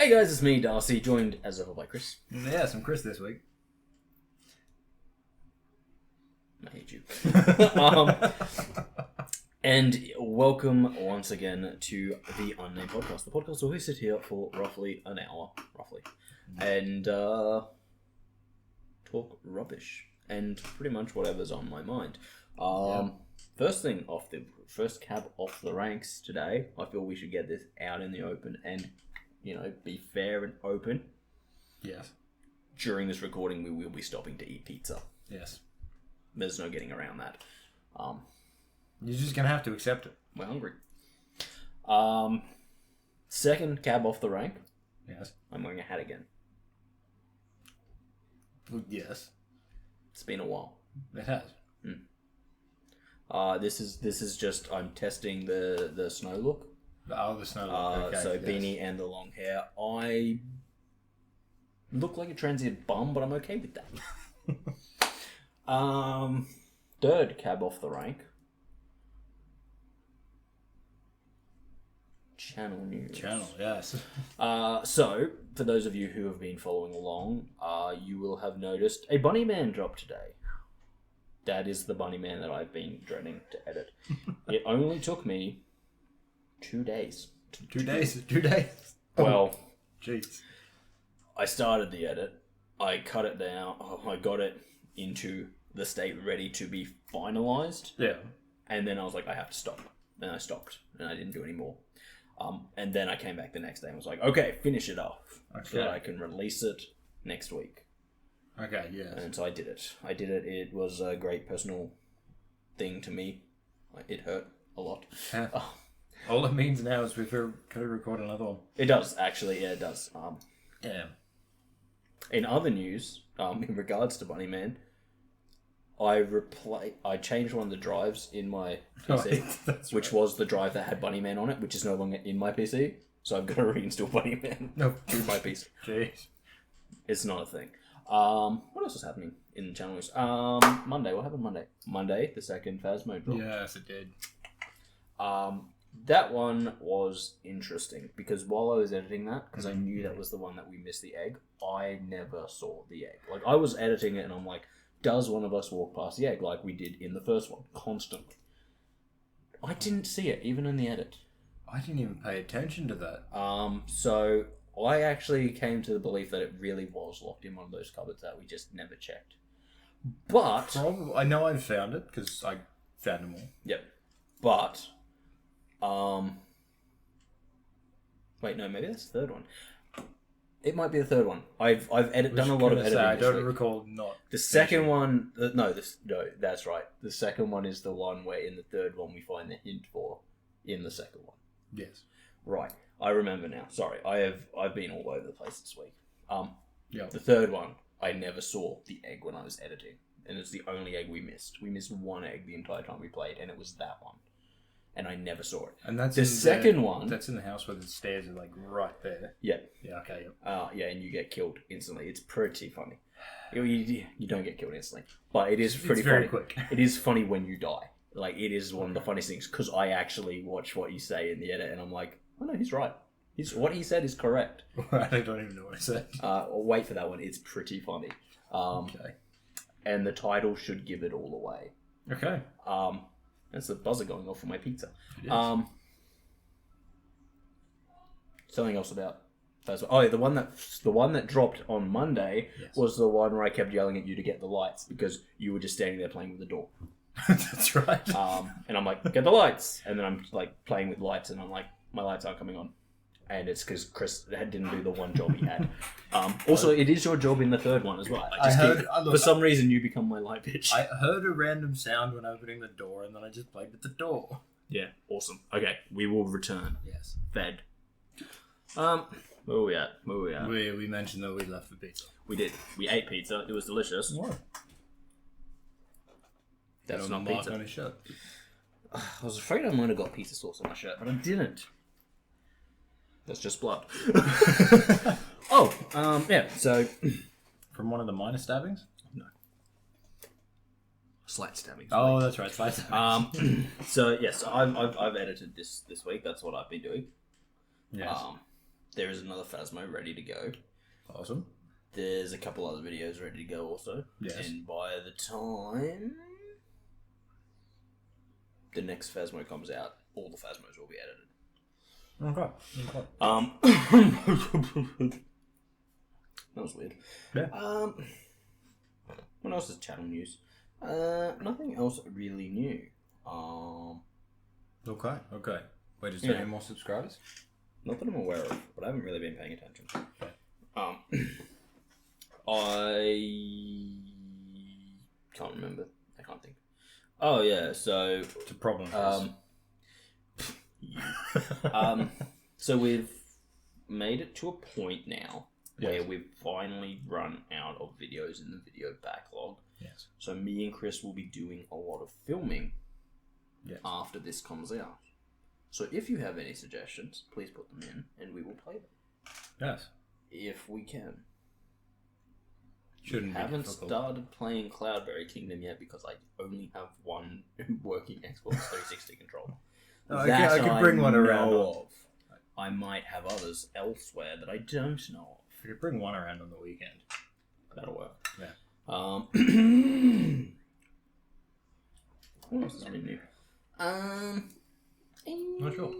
Hey guys, it's me, Darcy, joined as ever by Kris. Yes, I'm Kris this week. I hate you. And welcome once again to the Unnamed Podcast. The podcast where we sit here for roughly an hour, and talk rubbish and pretty much whatever's on my mind. First cab off the ranks today. I feel we should get this out in the open and, be fair and open. Yes. During this recording, we will be stopping to eat pizza. Yes. There's no getting around that. You're just going to have to accept it. We're hungry. Second cab off the rank. Yes. I'm wearing a hat again. Yes. It's been a while. It has. This is just I'm testing the snow look. Oh, the snow look. Okay. So yes. beanie and the long hair. I look like a transient bum, but I'm okay with that. Third cab off the rank. Channel news. Channel, yes. So, for those of you who have been following along, you will have noticed a Bunny Man dropped today. That is the Bunny Man that I've been dreading to edit. It only took me 2 days. 2 days? 2 days? Well, jeez. I started the edit. I cut it down. I got it into the state ready to be finalized. Yeah. And then I was like, I have to stop. Then I stopped, and I didn't do any more. And then I came back the next day and was like, okay, finish it off. Okay. So that I can release it next week. Okay, yes. And so I did it. It was a great personal thing to me. It hurt a lot. All it means now is we've got to record another one. It does, actually. Yeah, it does. Yeah. In other news, in regards to Bunny Man, I changed one of the drives in my PC, which was the drive that had Bunny Man on it, which is no longer in my PC. So I've got to reinstall Bunny Man to my PC. Jeez. It's not a thing. What else is happening in the channel news? Monday. What happened Monday? Monday, the second Phasmo drop. Yes, it did. That one was interesting because while I was editing that, because I knew that was the one that we missed the egg, I never saw the egg. Like, I was editing it and I'm like, does one of us walk past the egg like we did in the first one? Constantly. I didn't see it, even in the edit. I didn't even pay attention to that. So I actually came to the belief that it really was locked in one of those cupboards that we just never checked. But... Probably. I know I've found it, because I found them all. Yep. But... Wait, no, maybe that's the third one. It might be the third one. I've done a lot of editing. I don't this week. recall not. The second one, no, that's right. The second one is the one where in the third one we find the hint for in the second one. Yes. Right. I remember now. Sorry, I've been all over the place this week. Yeah. The third one, I never saw the egg when I was editing, and it's the only egg we missed. We missed one egg the entire time we played, and it was that one. And I never saw it. And that's the second one. That's in the house where the stairs are like right there. Yeah. Yeah. Okay. Yep. Yeah, and you get killed instantly. It's pretty funny. You don't get killed instantly, but it is pretty very funny. Quick. It is funny when you die. Like, it is one of the funniest things because I actually watch what you say in the edit, and I'm like, oh no, he's right. What he said is correct. I don't even know what I said. Wait for that one. It's pretty funny. Okay. And the title should give it all away. Okay. That's the buzzer going off for my pizza. It is. Something else about Phasmo. Oh, yeah, the one that dropped on Monday was the one where I kept yelling at you to get the lights because you were just standing there playing with the door. That's right. And I'm like, get the lights, and then I'm like playing with lights, and I'm like, my lights aren't coming on, and it's because Kris didn't do the one job he had. Also, it is your job in the third one as well. For some reason, you become my light bitch. I heard a random sound when opening the door, and then I just played with the door. Yeah, awesome. Okay, we will return. Yes. Fed. Where were we at? We mentioned that we left for pizza. We did. We ate pizza. It was delicious. What? That's not mark pizza. On his shirt. I was afraid I might have got pizza sauce on my shirt, but I didn't. That's just blood. Yeah, so... From one of the minor stabbings? No. Slight stabbings. Oh, that's right, slight stabbings. So, yes, I've edited this week. That's what I've been doing. Yes. there is another Phasmo ready to go. Awesome. There's a couple other videos ready to go also. Yes. And by the time the next Phasmo comes out, all the Phasmos will be edited. Okay. That was weird. Yeah. What else is channel news? Nothing else really new. Okay. Wait, is there any more subscribers? Not that I'm aware of, but I haven't really been paying attention. Okay. I can't remember. I can't think. Oh yeah, so It's a problem. So we've made it to a point now where Yes. we've finally run out of videos in the video backlog. Yes. So me and Kris will be doing a lot of filming Yes. after this comes out. So if you have any suggestions, please put them in and we will play them. Yes. If we can. Shouldn't be Haven't difficult. started playing Cloudberry Kingdom yet because I only have one working Xbox 360 controller. I could bring one around. Of. I might have others elsewhere that I don't know of. You could bring one around on the weekend. That'll work. Yeah. What else is really new? Not sure.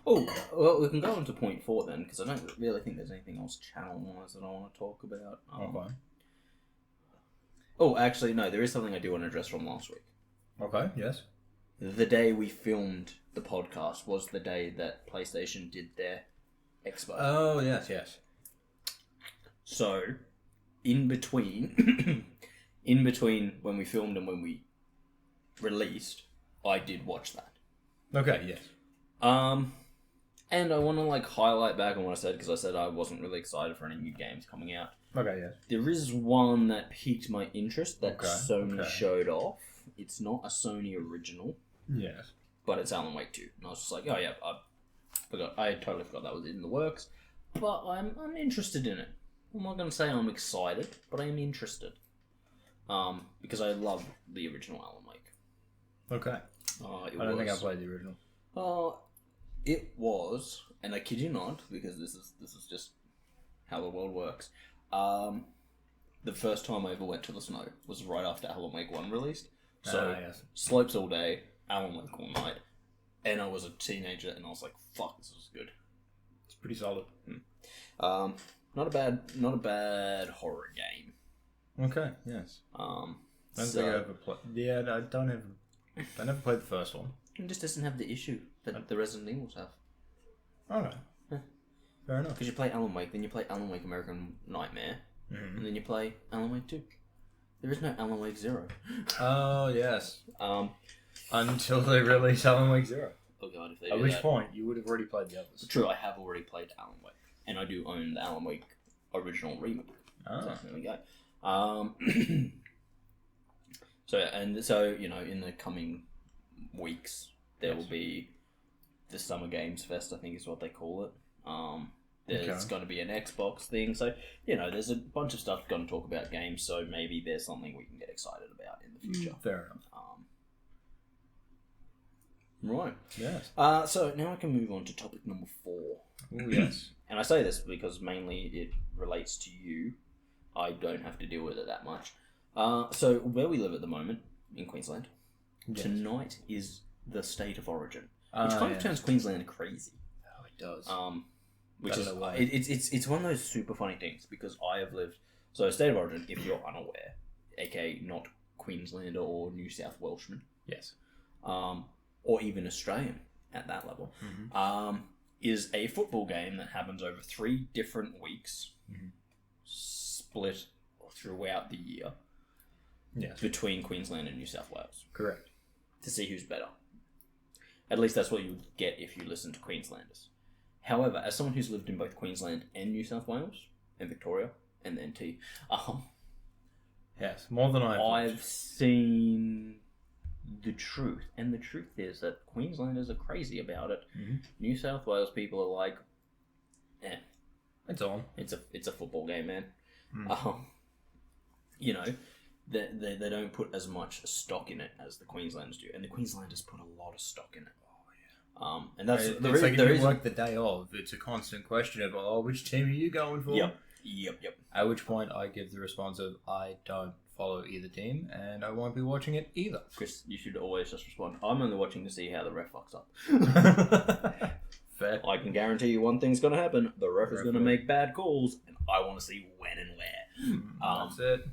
Oh, well, we can go on to point 4 then, because I don't really think there's anything else channel-wise that I want to talk about. Okay. Oh, actually, no, there is something I do want to address from last week. Okay, yes. The day we filmed the podcast was the day that PlayStation did their expo. Oh, yes. So, in between, in between when we filmed and when we released, I did watch that. Okay, yes. And I want to highlight back on what I said because I said I wasn't really excited for any new games coming out. Okay, yes. There is one that piqued my interest that Sony okay. showed off. It's not a Sony original, Yes. but it's Alan Wake 2. And I was just like, oh yeah, I totally forgot that was in the works. But I'm interested in it. I'm not going to say I'm excited, but I am interested. Because I love the original Alan Wake. Okay. I don't think I played the original. It was, and I kid you not, because this is just how the world works. The first time I ever went to the snow was right after Alan Wake 1 released. So, yes. slopes all day, Alan Wake all night. And I was a teenager, and I was like, fuck, this is good. It's pretty solid. Not a bad horror game. Okay, yes. Don't think I ever played. Yeah, I never played the first one. It just doesn't have the issue that the Resident Evils have. Okay. Yeah. Fair enough. Because you play Alan Wake, then you play Alan Wake American Nightmare, and then you play Alan Wake 2. There is no Alan Wake 0. Oh, yes. Until they release Alan Wake 0. Oh god, if they At do which that. point, you would have already played the others. True, I have already played Alan Wake, and I do own the Alan Wake original remake. Oh. So there we go. So in the coming weeks, there will be the Summer Games Fest, I think is what they call it. There's going to be an Xbox thing, so there's a bunch of stuff going to talk about games. So maybe there's something we can get excited about in the future. Fair enough. Right. Yes. So now I can move on to topic number 4. Oh, yes. And I say this because mainly it relates to you. I don't have to deal with it that much. So where we live at the moment, in Queensland, tonight is the state of origin. Which kind of turns Queensland crazy. Oh, it does. Which is, it's one of those super funny things because I have lived... So state of origin, if you're unaware, aka not Queenslander or New South Welshman. Yes. Or even Australian at that level, is a football game that happens over 3 different weeks, split throughout the year, between Queensland and New South Wales. Correct. To see who's better. At least that's what you would get if you listen to Queenslanders. However, as someone who's lived in both Queensland and New South Wales, and Victoria, and the NT, yes, more than I've seen the truth, and the truth is that Queenslanders are crazy about it. New South Wales people are like, it's on. It's a football game, man. They don't put as much stock in it as the Queenslanders do, and the Queenslanders put a lot of stock in it. And that's it's the like reason. if you work the day of, it's a constant question of, oh, which team are you going for? Yep. At which point I give the response of, I don't follow either team, and I won't be watching it either. Kris, you should always just respond, I'm only watching to see how the ref fucks up. Fair. I can guarantee you one thing's going to happen. The ref is going to make bad calls, and I want to see when and where. That's it.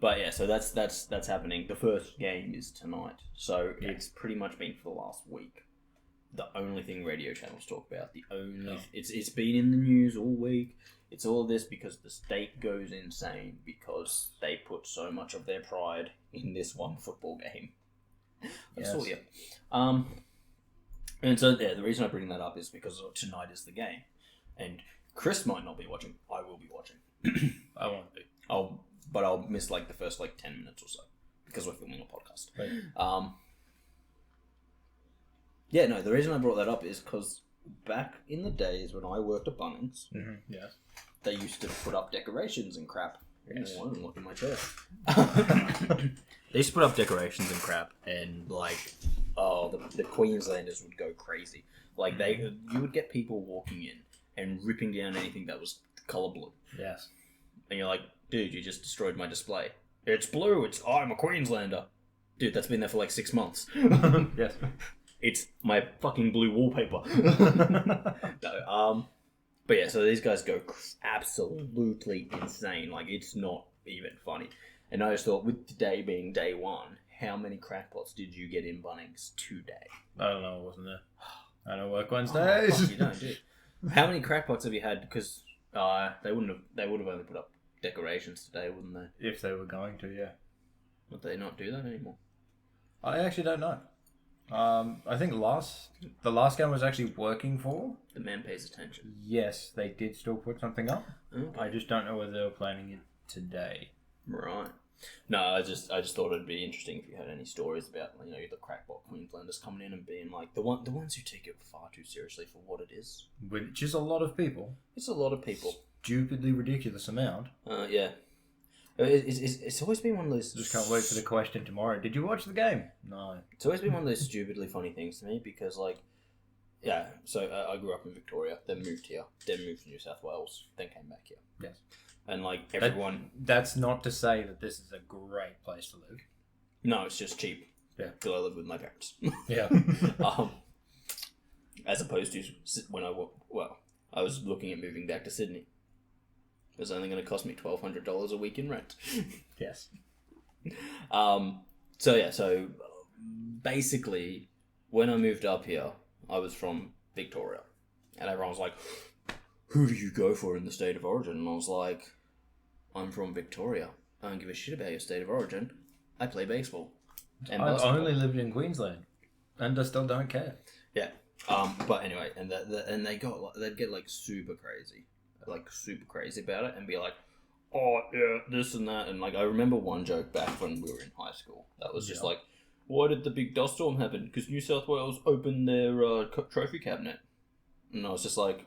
But yeah, so that's happening. The first game is tonight, so it's pretty much been for the last week. The only thing radio channels talk about, it's been in the news all week. It's all this because the state goes insane because they put so much of their pride in this one football game. That's all, yeah. And so the reason I bring that up is because tonight is the game, and Kris might not be watching. I will be watching. I won't be. But I'll miss like the first 10 minutes or so because we're filming a podcast. Right. Yeah, no, the reason I brought that up is because back in the days when I worked at Bunnings, they used to put up decorations and crap. Yes. Oh, I'm looking at my chair. They used to put up decorations and crap, and like, the Queenslanders would go crazy. Like you would get people walking in and ripping down anything that was colour blue. Yes. And you're like, dude, you just destroyed my display. It's blue. I'm a Queenslander. Dude, that's been there for like 6 months. Yes. It's my fucking blue wallpaper. No, but yeah, so these guys go absolutely insane. Like, it's not even funny. And I just thought, with today being day one, how many crackpots did you get in Bunnings today? I don't know, I wasn't there. I don't work Wednesdays. Fuck, you don't, do. How many crackpots have you had? Because they would have only put up decorations today, wouldn't they? If they were going to, yeah. Would they not do that anymore? I actually don't know. I think the last game was actually working for. The man pays attention. Yes, they did still put something up. Okay. I just don't know whether they were planning it today. Right. No, I just thought it'd be interesting if you had any stories about the crackpot Queenslanders coming in and being like the ones who take it far too seriously for what it is. Which is a lot of people. It's a lot of people. Stupidly ridiculous amount. Yeah. It's always been one of those... Just can't wait for the question tomorrow. Did you watch the game? No. It's always been one of those stupidly funny things to me because, like, yeah, so I grew up in Victoria, then moved here, then moved to New South Wales, then came back here. Yes. And, like, everyone... That's not to say that this is a great place to live. No, it's just cheap. Yeah. Because I live with my parents. Yeah. As opposed to when I was looking at moving back to Sydney. It was only going to cost me $1,200 a week in rent. Yes. So basically, when I moved up here, I was from Victoria. And everyone was like, who do you go for in the state of origin? And I was like, I'm from Victoria. I don't give a shit about your state of origin. I play baseball. And I only lived in Queensland. And I still don't care. Yeah. But anyway, and they'd get like super crazy about it and be like, oh yeah, this and that. And like, I remember one joke back when we were in high school that was just like, why did the big dust storm happen? Because New South Wales opened their trophy cabinet. And I was just like,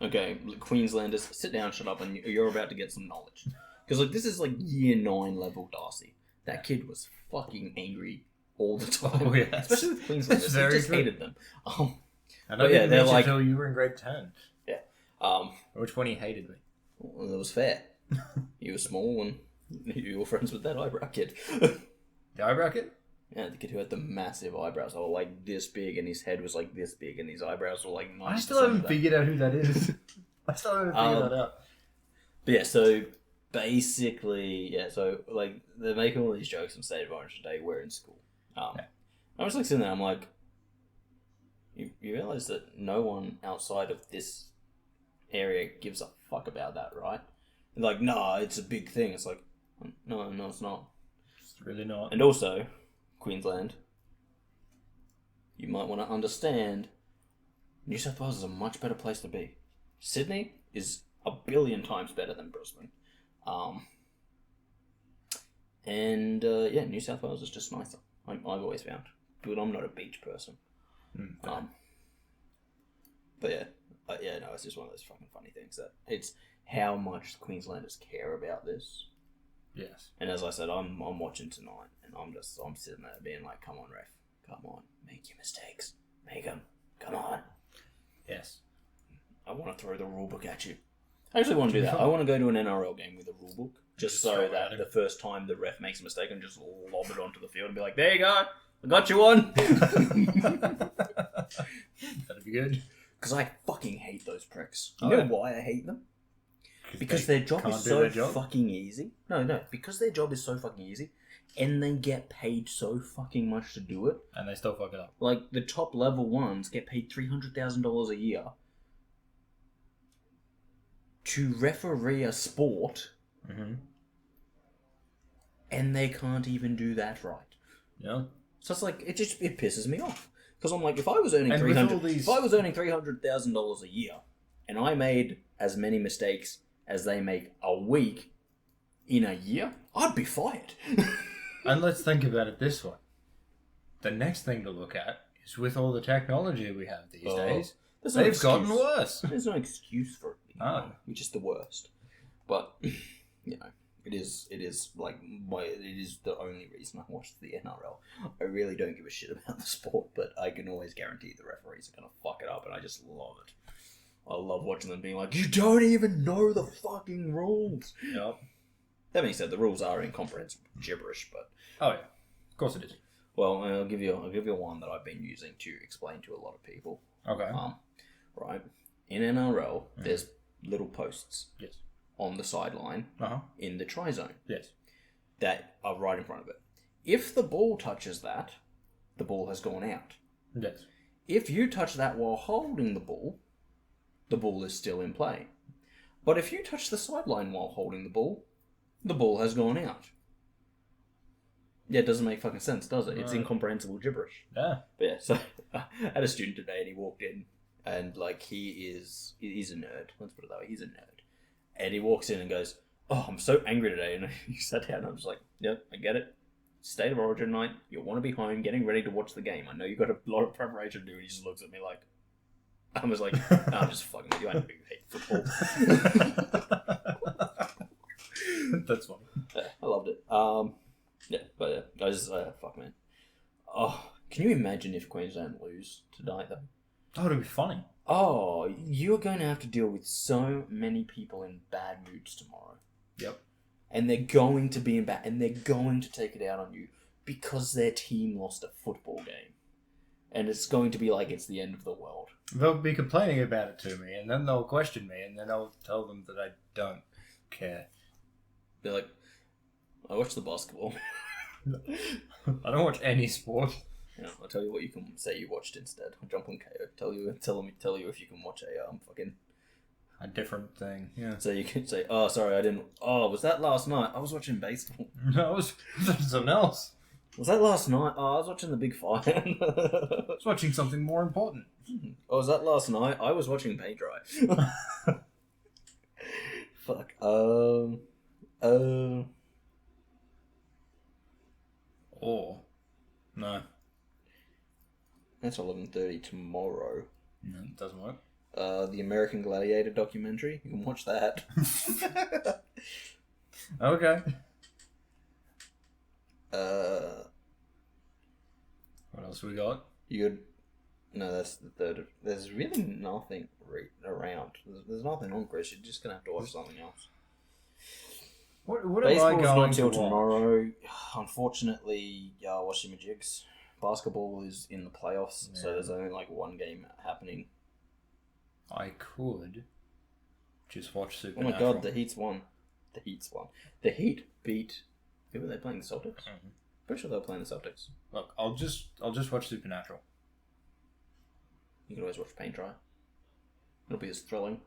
okay, Queenslanders, sit down, shut up, and you're about to get some knowledge. Because like, this is like year 9 level Darcy. That kid was fucking angry all the time. Oh yeah, especially with Queenslanders. He just hated them. And I didn't mention until you were in grade 10. Yeah. Which one he hated me? Well, it was fair. You were small and you were friends with that eyebrow kid. The eyebrow kid? Yeah, the kid who had the massive eyebrows. They were like this big and his head was like this big and his eyebrows were like 90%. I still haven't figured out who that is. I still haven't figured that out. But yeah, so basically, so like they're making all these jokes on State of Origin Day. We're in school. I was like sitting there, I'm like, you realise that no one outside of this area gives a fuck about that, right? And like, no, it's a big thing. It's like, no, it's not. It's really not. And also, Queensland, you might want to understand, New South Wales is a much better place to be. Sydney is a billion times better than Brisbane. New South Wales is just nicer. I've always found. But I'm not a beach person. But no, it's just one of those fucking funny things that it's how much Queenslanders care about this. Yes. And as I said, I'm watching tonight, and I'm sitting there being like, come on, ref, come on, make your mistakes, Megan, come on. Yes. I want to throw the rule book at you. I actually want to do that. I want to go to an NRL game with a rule book, just so that the first time the ref makes a mistake, and just lob it onto the field and be like, "There you go, I got you one." That'd be good. Because I fucking hate those pricks. You know why I hate them? Because their job is so fucking easy. No, because their job is so fucking easy, and they get paid so fucking much to do it, and they still fuck it up. Like the top level ones get paid $300,000 a year to referee a sport, and they can't even do that right. Yeah. So it's like it pisses me off, because I'm like, if I was earning $300,000 a year, and I made as many mistakes as they make a week in a year, I'd be fired. And let's think about it this way: the next thing to look at is, with all the technology we have these days, they've gotten worse. There's no excuse for it. Which is the worst. But you know, it is like it is the only reason I watched the NRL. I really don't give a shit about the sport, but I can always guarantee the referees are gonna fuck it up, and I just love it. I love watching them being like, "You don't even know the fucking rules." Yep. That being said, the rules are incomprehensible gibberish, but oh yeah, of course it is. Well, I'll give you one that I've been using to explain to a lot of people. Okay. Right. In NRL, there's little posts. Yes. On the sideline. In the try zone. Yes. That are right in front of it. If the ball touches that, the ball has gone out. Yes. If you touch that while holding the ball is still in play. But if you touch the sideline while holding the ball has gone out. Yeah, it doesn't make fucking sense, does it? It's incomprehensible gibberish. Yeah. But yeah, so I had a student today, and he walked in, and like he's a nerd. Let's put it that way. He's a nerd. And he walks in and goes, "Oh, I'm so angry today." And he sat down, and I was like, "Yep, I get it. State of Origin night. You want to be home, getting ready to watch the game. I know you've got a lot of preparation to do." And he just looks at me like, I was like, I'm just fucking with you. I know you hate football. That's funny. Yeah, I loved it. Yeah, but yeah, I just, fuck, man. Oh, can you imagine if Queensland lose tonight, though? Oh, it'd be funny. Oh, you're going to have to deal with so many people in bad moods tomorrow. Yep. And they're going to be in bad, and they're going to take it out on you because their team lost a football game. And it's going to be like it's the end of the world. They'll be complaining about it to me, and then they'll question me, and then I'll tell them that I don't care. They're like, I watch the basketball. I don't watch any sport. Yeah, I'll tell you what you can say you watched instead. I'll jump on KO. Tell you if you can watch a different thing. Yeah. So you can say, "Oh, sorry, I didn't. Oh, was that last night? I was watching baseball." No, I was watching something else. Was that last night? Oh, I was watching the big fight. I was watching something more important. Oh, was that last night? I was watching paint dry. Fuck. Or no. That's 11:30 tomorrow. No, it doesn't work. The American Gladiator documentary. You can watch that. Okay. What else we got? No, that's the third. There's really nothing around. There's nothing on, Kris. You're just gonna have to watch something else. What am I Baseball's going not till to tomorrow. Unfortunately, watching my jigs. Basketball is in the playoffs, so there's only like one game happening. I could just watch Supernatural. Oh my god, the Heat's won. The Heat beat. Who were they playing? The Celtics? Mm-hmm. Pretty sure they were playing the Celtics. Look, I'll just watch Supernatural. You can always watch paint dry. It'll be as thrilling.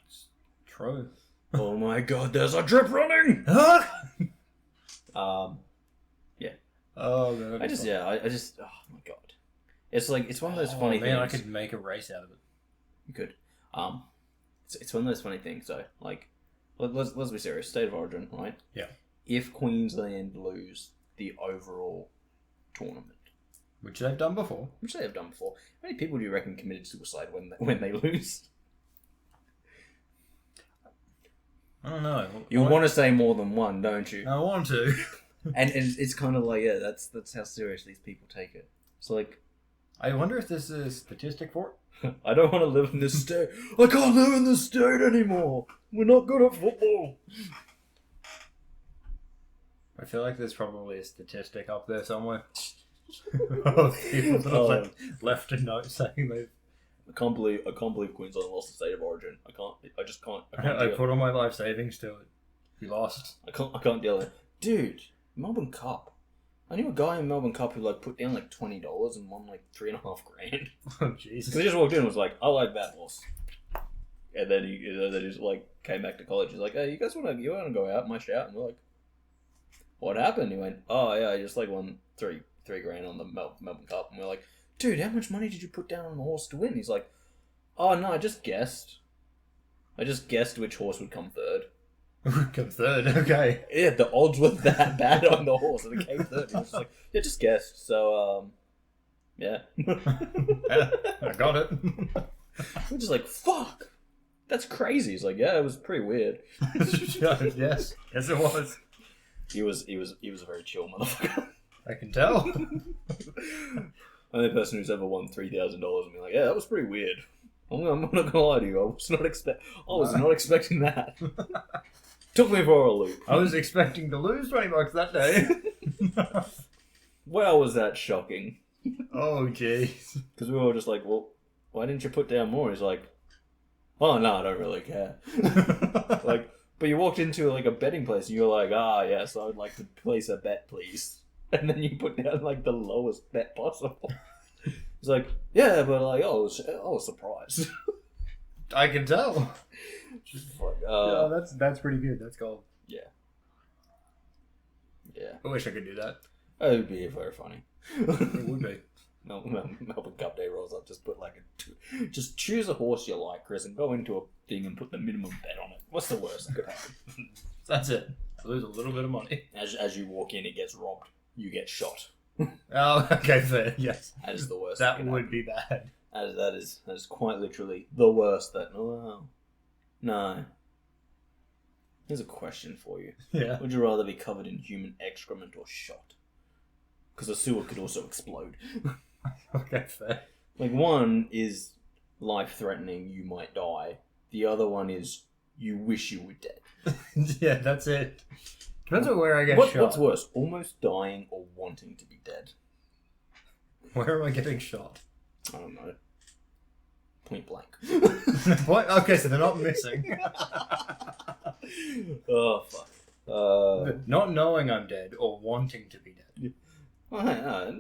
It's true. Oh my god, there's a drip running! Yeah. Oh, man. I just, oh my god. It's like, it's one of those funny things. I could make a race out of it. You could. It's one of those funny things, though. Like, let's be serious. State of Origin, right? Yeah. If Queensland lose the overall tournament, which they've done before. How many people do you reckon committed suicide when they lose? I don't know. You want to say more than one, don't you? I want to. and it's kind of like, yeah, that's how serious these people take it. It's like, I wonder if there's a statistic for it. I don't want to live in this state. I can't live in this state anymore. We're not good at football. I feel like there's probably a statistic up there somewhere of people that have left a note saying they've... I can't believe Queensland lost the state of origin. I just can't. I put all my life savings to it. You lost. I can't deal with it. Dude, Melbourne Cup. I knew a guy in Melbourne Cup who put down $20 and won $3.5 grand. Oh Jesus! He just walked in and was like, "I like that horse," and then he just came back to college. He's like, "Hey, you guys want to go out, my shout?" And we're like, "What happened?" He went, "Oh yeah, I just won three grand on the Melbourne Cup," and we're like, "Dude, how much money did you put down on the horse to win?" He's like, "Oh no, I just guessed which horse would come third." Come third, okay. Yeah, the odds were that bad on the horse, and it came third. He was just like, "Yeah, just guessed." So, yeah. I got it. We're just like, "Fuck, that's crazy." He's like, "Yeah, it was pretty weird." Yes, it was. He was a very chill motherfucker. I can tell. Only person who's ever won $3,000 and be like, "Yeah, that was pretty weird." I'm not gonna lie to you. I was not expecting that. Took me for a loop. I was expecting to lose $20 that day. Well, was that shocking? Oh jeez. Because we were just like, "Well, why didn't you put down more?" He's like, "Oh no, I don't really care." But you walked into a betting place and you were like, yes, I would like to place a bet, please. And then you put down the lowest bet possible. He's like, "Yeah, but I was surprised." I can tell. Yeah, that's pretty good. That's gold. Yeah. I wish I could do that. It would be very funny. It would be. Melbourne Cup Day rolls up. Just put just choose a horse you like, Kris, and go into a thing and put the minimum bet on it. What's the worst that could happen? That's it. I lose a little bit of money. As you walk in, it gets robbed. You get shot. Oh, okay, fair. Yes. That is the worst. That would be bad. That is quite literally the worst. No. Here's a question for you. Yeah. Would you rather be covered in human excrement or shot? Because a sewer could also explode. Okay, fair. One is life-threatening, you might die. The other one is you wish you were dead. Yeah, that's it. Depends on where I get shot. What's worse, almost dying or wanting to be dead? Where am I getting shot? I don't know. Point blank. What? Okay, so they're not missing. Oh, fuck. Not knowing I'm dead or wanting to be dead. Well,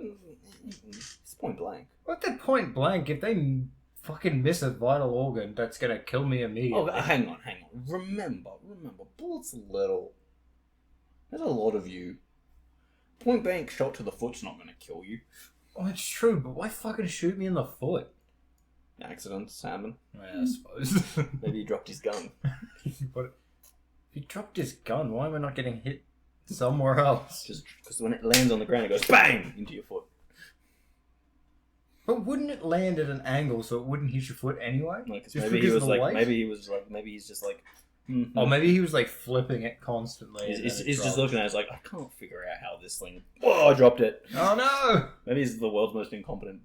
it's point blank. What the point blank? If they fucking miss a vital organ, that's gonna kill me immediately. Oh, hang on. Remember, bullets are little. There's a lot of you. Point blank shot to the foot's not gonna kill you. Oh, it's true, but why fucking shoot me in the foot? Accidents happen. Yeah, I suppose. Maybe he dropped his gun. But if he dropped his gun, why am I not getting hit somewhere else? Just because when it lands on the ground, it goes bang into your foot. But wouldn't it land at an angle so it wouldn't hit your foot anyway? Maybe he was just like. Mm-hmm. Oh, maybe he was flipping it constantly. He's just looking at it, I can't figure out how this thing. Oh, I dropped it. Oh no! Maybe he's the world's most incompetent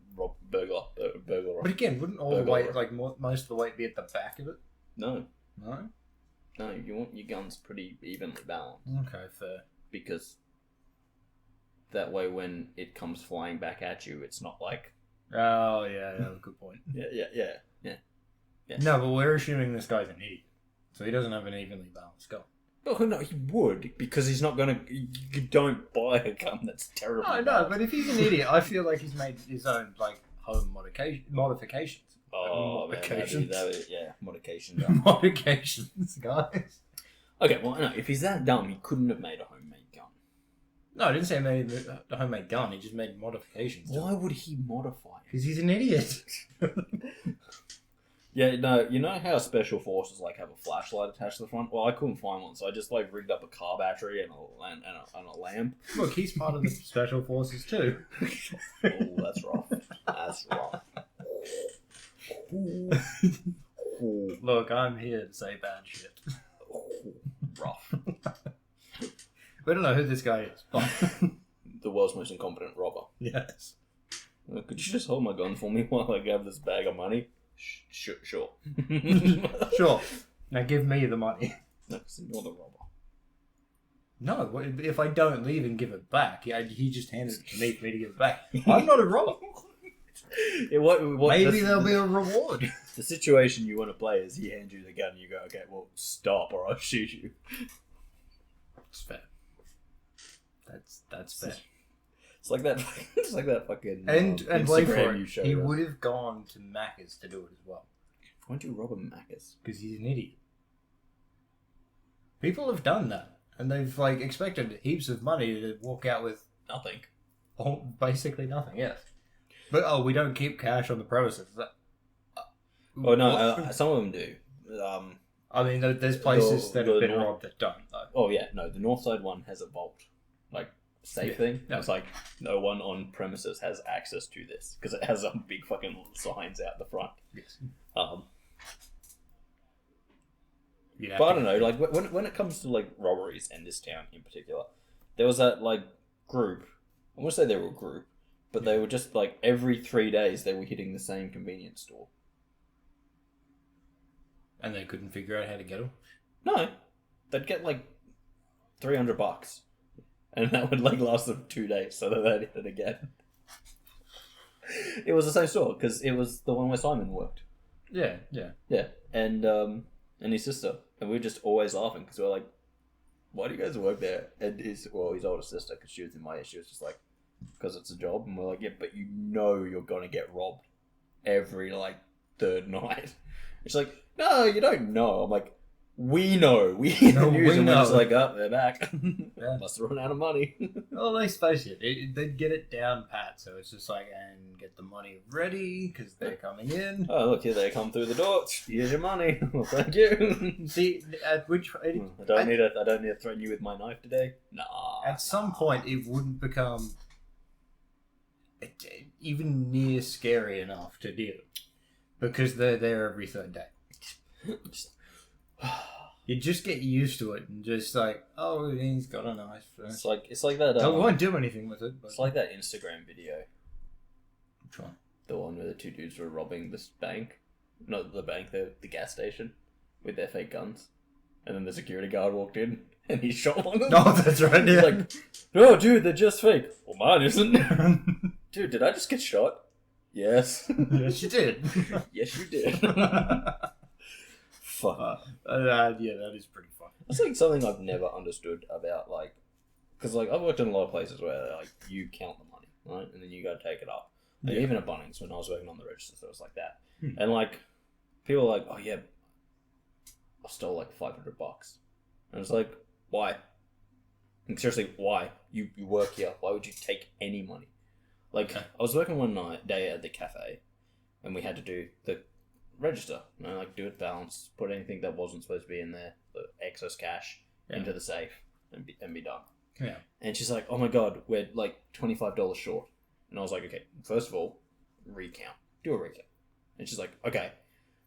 burglar. But again, wouldn't all the weight, most of the weight, be at the back of it? No. No? No, you want your guns pretty evenly balanced. Okay, fair. Because that way, when it comes flying back at you, it's not like. Oh yeah, good point. Yeah. No, but we're assuming this guy's an idiot. So he doesn't have an evenly balanced gun. Oh, no, he would, because he's not going to... You don't buy a gun that's terrible. Oh, no, but if he's an idiot, I feel like he's made his own, home modifications. Oh, modifications. Yeah, modifications. Modifications, guys. Okay, well, no, if he's that dumb, he couldn't have made a homemade gun. No, I didn't say he made a homemade gun, he just made modifications. Why would he modify it? Because he's an idiot. Yeah, no, you know how special forces have a flashlight attached to the front? Well, I couldn't find one, so I just rigged up a car battery and a lamp. Look, he's part of the special forces too. Oh, that's rough. That's rough. Look, I'm here to say bad shit. Rough. We don't know who this guy is, but the world's most incompetent robber. Yes. Could you just hold my gun for me while I grab this bag of money? Sure. Sure. Now give me the money. No, because you're the robber. No, if I don't leave and give it back, he just handed it to me for me to give it back. I'm not a robber. Maybe there'll be a reward. The situation you want to play is he hands you the gun and you go, okay, well, stop or I'll shoot you. It's fair. That's fair. It's like that fucking and wait for it. He us. would have gone to Macca's to do it as well. Why don't you rob a Macca's? Because he's an idiot. People have done that, and they've like expected heaps of money to walk out with Nothing. Oh, basically nothing. Yes. But we don't keep cash on the premises. Oh no, some of them do. I mean, there's places that have been robbed that don't. Though. Oh yeah, no, the north side one has a vault, like safe thing. Yeah. It's like no one on premises has access to this because it has some big fucking signs out the front. Yes. But I don't know, like when it comes to like robberies in this town in particular, there was that like group. I won't say they were a group, but they were just like every 3 days they were hitting the same convenience store. And they couldn't figure out how to get them? No, they'd get like $300, and that would like last them 2 days, so that they'd hit it again. It was the same store because it was the one where Simon worked. Yeah. And his sister, and we were just always laughing because we were like, "Why do you guys work there?" And his older sister, because she was in my age, she was just like, "Because it's a job," and we're like, "Yeah, but you know you're gonna get robbed every like third night." It's like, "No, you don't know." I'm like, "We know. We hear the news," and we're just like, "Oh, they're back. Yeah. Must have run out of money." Well, let's face it, they'd get it down pat, so it's just like, and get the money ready because they're coming in. Oh, look, here they come through the door. Here's your money. Well, thank you. See, at which I don't need to threaten you with my knife today. Nah. At some point, it wouldn't become even near scary enough to deal because they're there every third day. You just get used to it and just like, oh, he's got a knife. It's like that. I won't do anything with it. But... It's like that Instagram video. Which one? The one where the two dudes were robbing this bank. Not the bank, the gas station. With their fake guns. And then the security guard walked in and he shot one of them. No, that's right. Yeah. He's like, "No, dude, they're just fake." "Well, mine isn't." "Dude, did I just get shot?" "Yes." Yes, you did. "Yes, you did." Fuck. Yeah, that is pretty fun. That's like something I've never understood about, like, because like I've worked in a lot of places where like you count the money, right, and then you got to take it up. Like, even at Bunnings when I was working on the register, so it was like that. And like people are like, "Oh yeah, I stole like $500," and it's like, why? Like, seriously, why? You work here. Why would you take any money? Like I was working one day at the cafe, and we had to do the register, like do it balance, put anything that wasn't supposed to be in there, the excess cash, into the safe, and be done. Yeah. And she's like, "Oh my god, we're like $25 short." And I was like, "Okay, first of all, recount. Do a recount." And she's like, "Okay."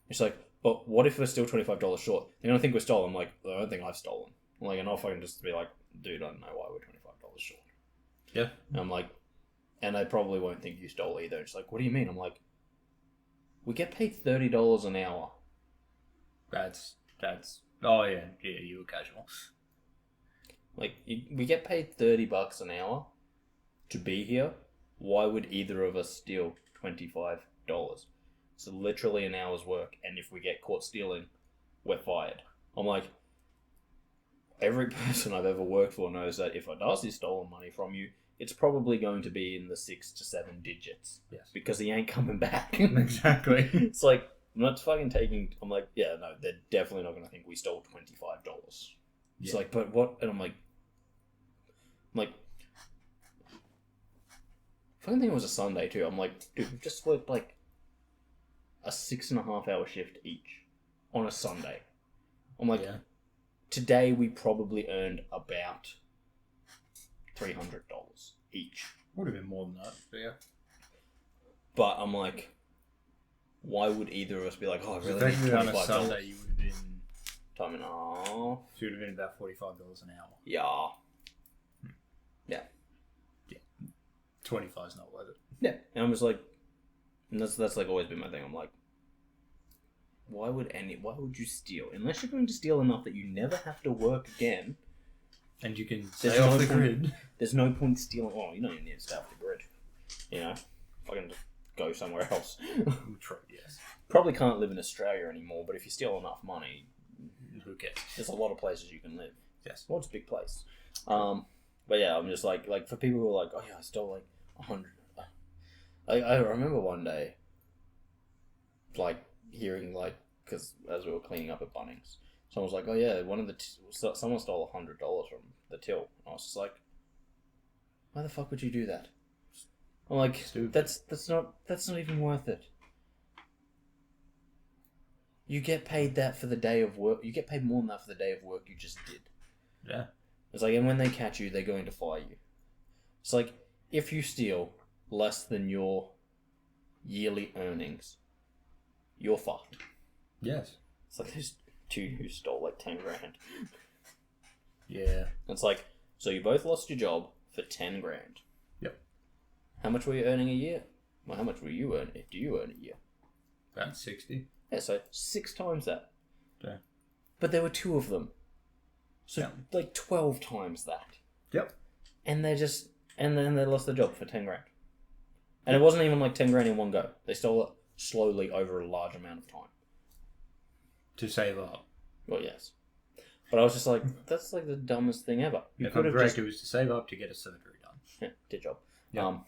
And she's like, "But what if we're still $25 short? They're gonna think we're stolen." I'm like, "I don't think I've stolen." I'm like, and I'll fucking just be like, "Dude, I don't know why we're $25 short." Yeah. And I'm like, and they probably won't think you stole either. And she's like, "What do you mean?" I'm like, we get paid $30 an hour. That's. Oh yeah, you were casual. Like we get paid $30 an hour to be here. Why would either of us steal $25? It's literally an hour's work, and if we get caught stealing, we're fired. I'm like, every person I've ever worked for knows that if a Darcy's stolen money from you, it's probably going to be in the 6 to 7 digits. Yes. Because he ain't coming back. Exactly. It's like, I'm not fucking taking... I'm like, yeah, no, they're definitely not going to think we stole $25. It's like, but what? And I'm like... Funny thing, it was a Sunday too. I'm like, dude, we've just worked like a 6.5 hour shift each on a Sunday. I'm like, today we probably earned about $300 each. Would have been more than that, but yeah. But I'm like, why would either of us be like, "Oh, I really need $25? On a Sunday, you would have been time and a half. So it would have been about $45 an hour. Yeah. Yeah. 25's not worth it. Yeah, and I'm just like, and that's like always been my thing. I'm like, why would you steal? Unless you're going to steal enough that you never have to work again. And you can stay off the grid. There's no point stealing. Oh, you don't even need to stay off the grid. You know? Fucking just go somewhere else. True, yes. Probably can't live in Australia anymore, but if you steal enough money, who cares? There's a lot of places you can live. Yes. Well, it's a big place. But yeah, I'm just like for people who are like, oh yeah, I stole like 100. I remember one day, like, hearing, like, because as we were cleaning up at Bunnings, someone was like, oh yeah, someone stole $100 from the till. And I was just like, why the fuck would you do that? I'm like, Stupid. that's not even worth it. You get paid that for the day of work. You get paid more than that for the day of work you just did. Yeah. It's like, and when they catch you, they're going to fire you. It's like, if you steal less than your yearly earnings, you're fucked. Yes. It's like those two who stole like 10 grand. Yeah. It's like, so you both lost your job for 10 grand. Yep. How much were you earning a year? Well, how much were you earning? Do you earn a year? About 60. Yeah, so 6 times that. Yeah. But there were 2 of them. So, yeah. like 12 times that. Yep. And then they lost their job for 10 grand. And it wasn't even like 10 grand in one go. They stole it slowly over a large amount of time. To save up. Well, yes. But I was just like, that's like the dumbest thing ever. If I'm correct, it was to save up to get a surgery done. Yeah, did job. Yep.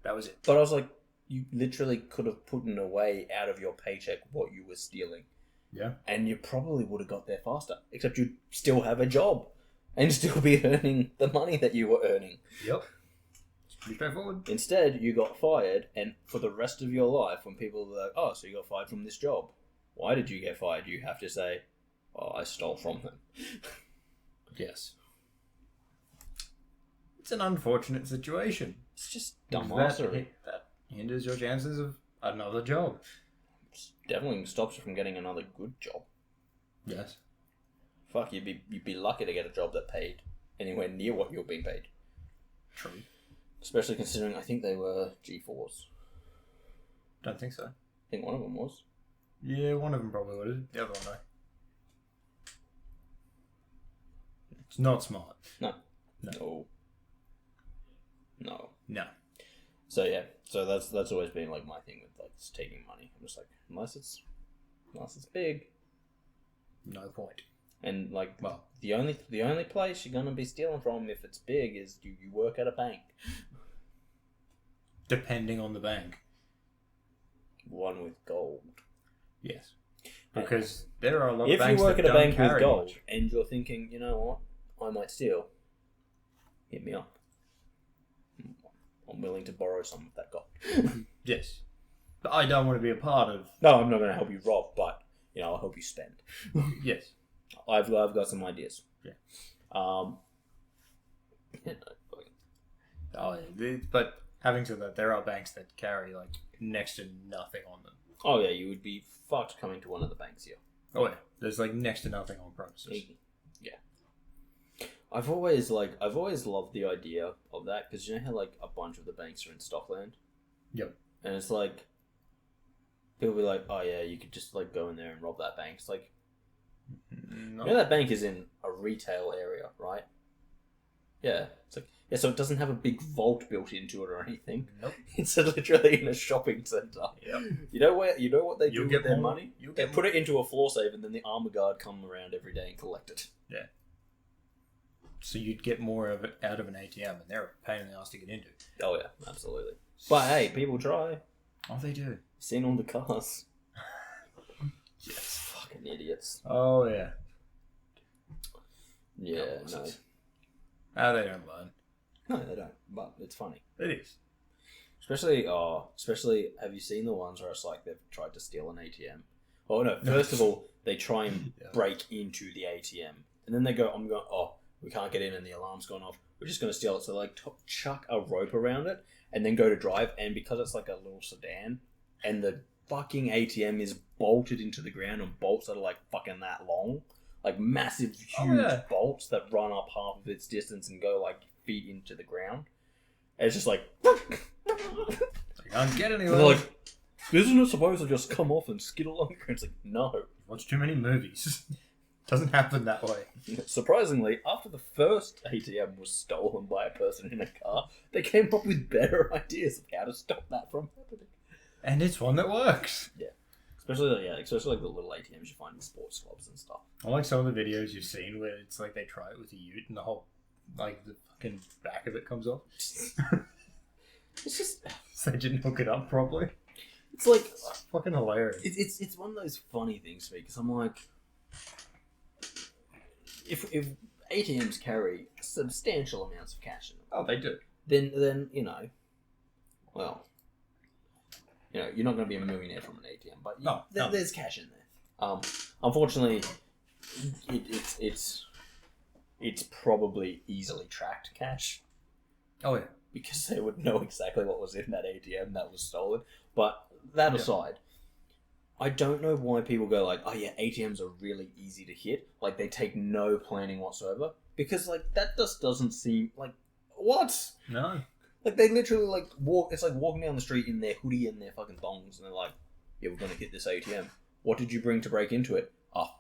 That was it. But I was like, you literally could have put in away out of your paycheck what you were stealing. Yeah. And you probably would have got there faster. Except you'd still have a job. And still be earning the money that you were earning. Yep. It's pretty straightforward. Instead, you got fired, and for the rest of your life, when people are like, oh, so you got fired from this job. Why did you get fired? You have to say, oh, I stole from them. Yes. It's an unfortunate situation. It's just dumbassery. That hinders your chances of another job. It definitely stops you from getting another good job. Yes. Fuck, you'd be lucky to get a job that paid anywhere near what you're being paid. True. Especially considering I think they were G4s. Don't think so. I think one of them was. Yeah, one of them probably would have. The other one, no. It's not smart. No. No. No. No. So yeah, so that's always been like my thing with like just taking money. I'm just like, unless it's big, no point. And like, well, the only place you're gonna be stealing from if it's big is you work at a bank. Depending on the bank. One with gold. Yes. Because there are a lot of banks if you work that at a don't bank with carry gold much. and you're thinking, you know what, I might steal, hit me up. I'm willing to borrow some of that gold. Yes. But I don't want to be a part of... No, I'm not going to help you rob, but, you know, I'll help you spend. Yes. I've got some ideas. Yeah. But having said that, there are banks that carry, like, next to nothing on them. Oh, yeah, you would be fucked coming to one of the banks here. Oh, yeah. There's, like, next to nothing on premises. Yeah. I've always loved the idea of that, because you know how, like, a bunch of the banks are in Stockland? Yep. And it's like, people be like, oh, yeah, you could just, like, go in there and rob that bank. It's like, no. You know that bank is in a retail area, right? Yeah. It's like, yeah, so it doesn't have a big vault built into it or anything. Nope. It's literally in a shopping centre. Yep. You know what they do with their money? They put it. it into a floor safe and then the armor guard come around every day and collect it. Yeah. So you'd get more of it out of an ATM, and they're a pain in the ass to get into. Oh yeah, absolutely. But hey, people try. Oh, they do. Seen all the cars. Yes. Fucking idiots. Oh yeah. Yeah, no. Oh, they don't learn. No, they don't. But it's funny. It is. Especially, have you seen the ones where it's like they've tried to steal an ATM? Oh no! First of all, they try and break into the ATM, and then they go, we can't get in, and the alarm's gone off. We're just going to steal it. So they like chuck a rope around it, and then go to drive. And because it's like a little sedan, and the fucking ATM is bolted into the ground, and bolts that are like fucking that long, like massive, huge bolts that run up half of its distance and go like feet into the ground. And it's just like, I can't get And anywhere. they're like, isn't it supposed to just come off and skid along? It's like, no. Watch too many movies. Doesn't happen that way. Surprisingly, after the first ATM was stolen by a person in a car, they came up with better ideas of how to stop that from happening. And it's one that works. Yeah. Especially like the little ATMs you find in sports clubs and stuff. I like some of the videos you've seen where it's like they try it with a ute and the whole, like, the fucking back of it comes off. It's just... So they didn't hook it up properly. It's like... It's fucking hilarious. It's one of those funny things to me, because I'm like... If ATMs carry substantial amounts of cash in them... Oh, they do. Then you know... Well... You know, you're not going to be a millionaire from an ATM, but No. There's cash in there. Unfortunately, it's probably easily tracked cash, Oh, yeah. because they would know exactly what was in that ATM that was stolen. But that aside, I don't know why people go like, oh yeah, ATMs are really easy to hit. Like, they take no planning whatsoever. Because, like, that just doesn't seem like... What? No. Like, they literally, like, walk... It's like walking down the street in their hoodie and their fucking thongs, and they're like, yeah, we're going to hit this ATM. What did you bring to break into it? Oh.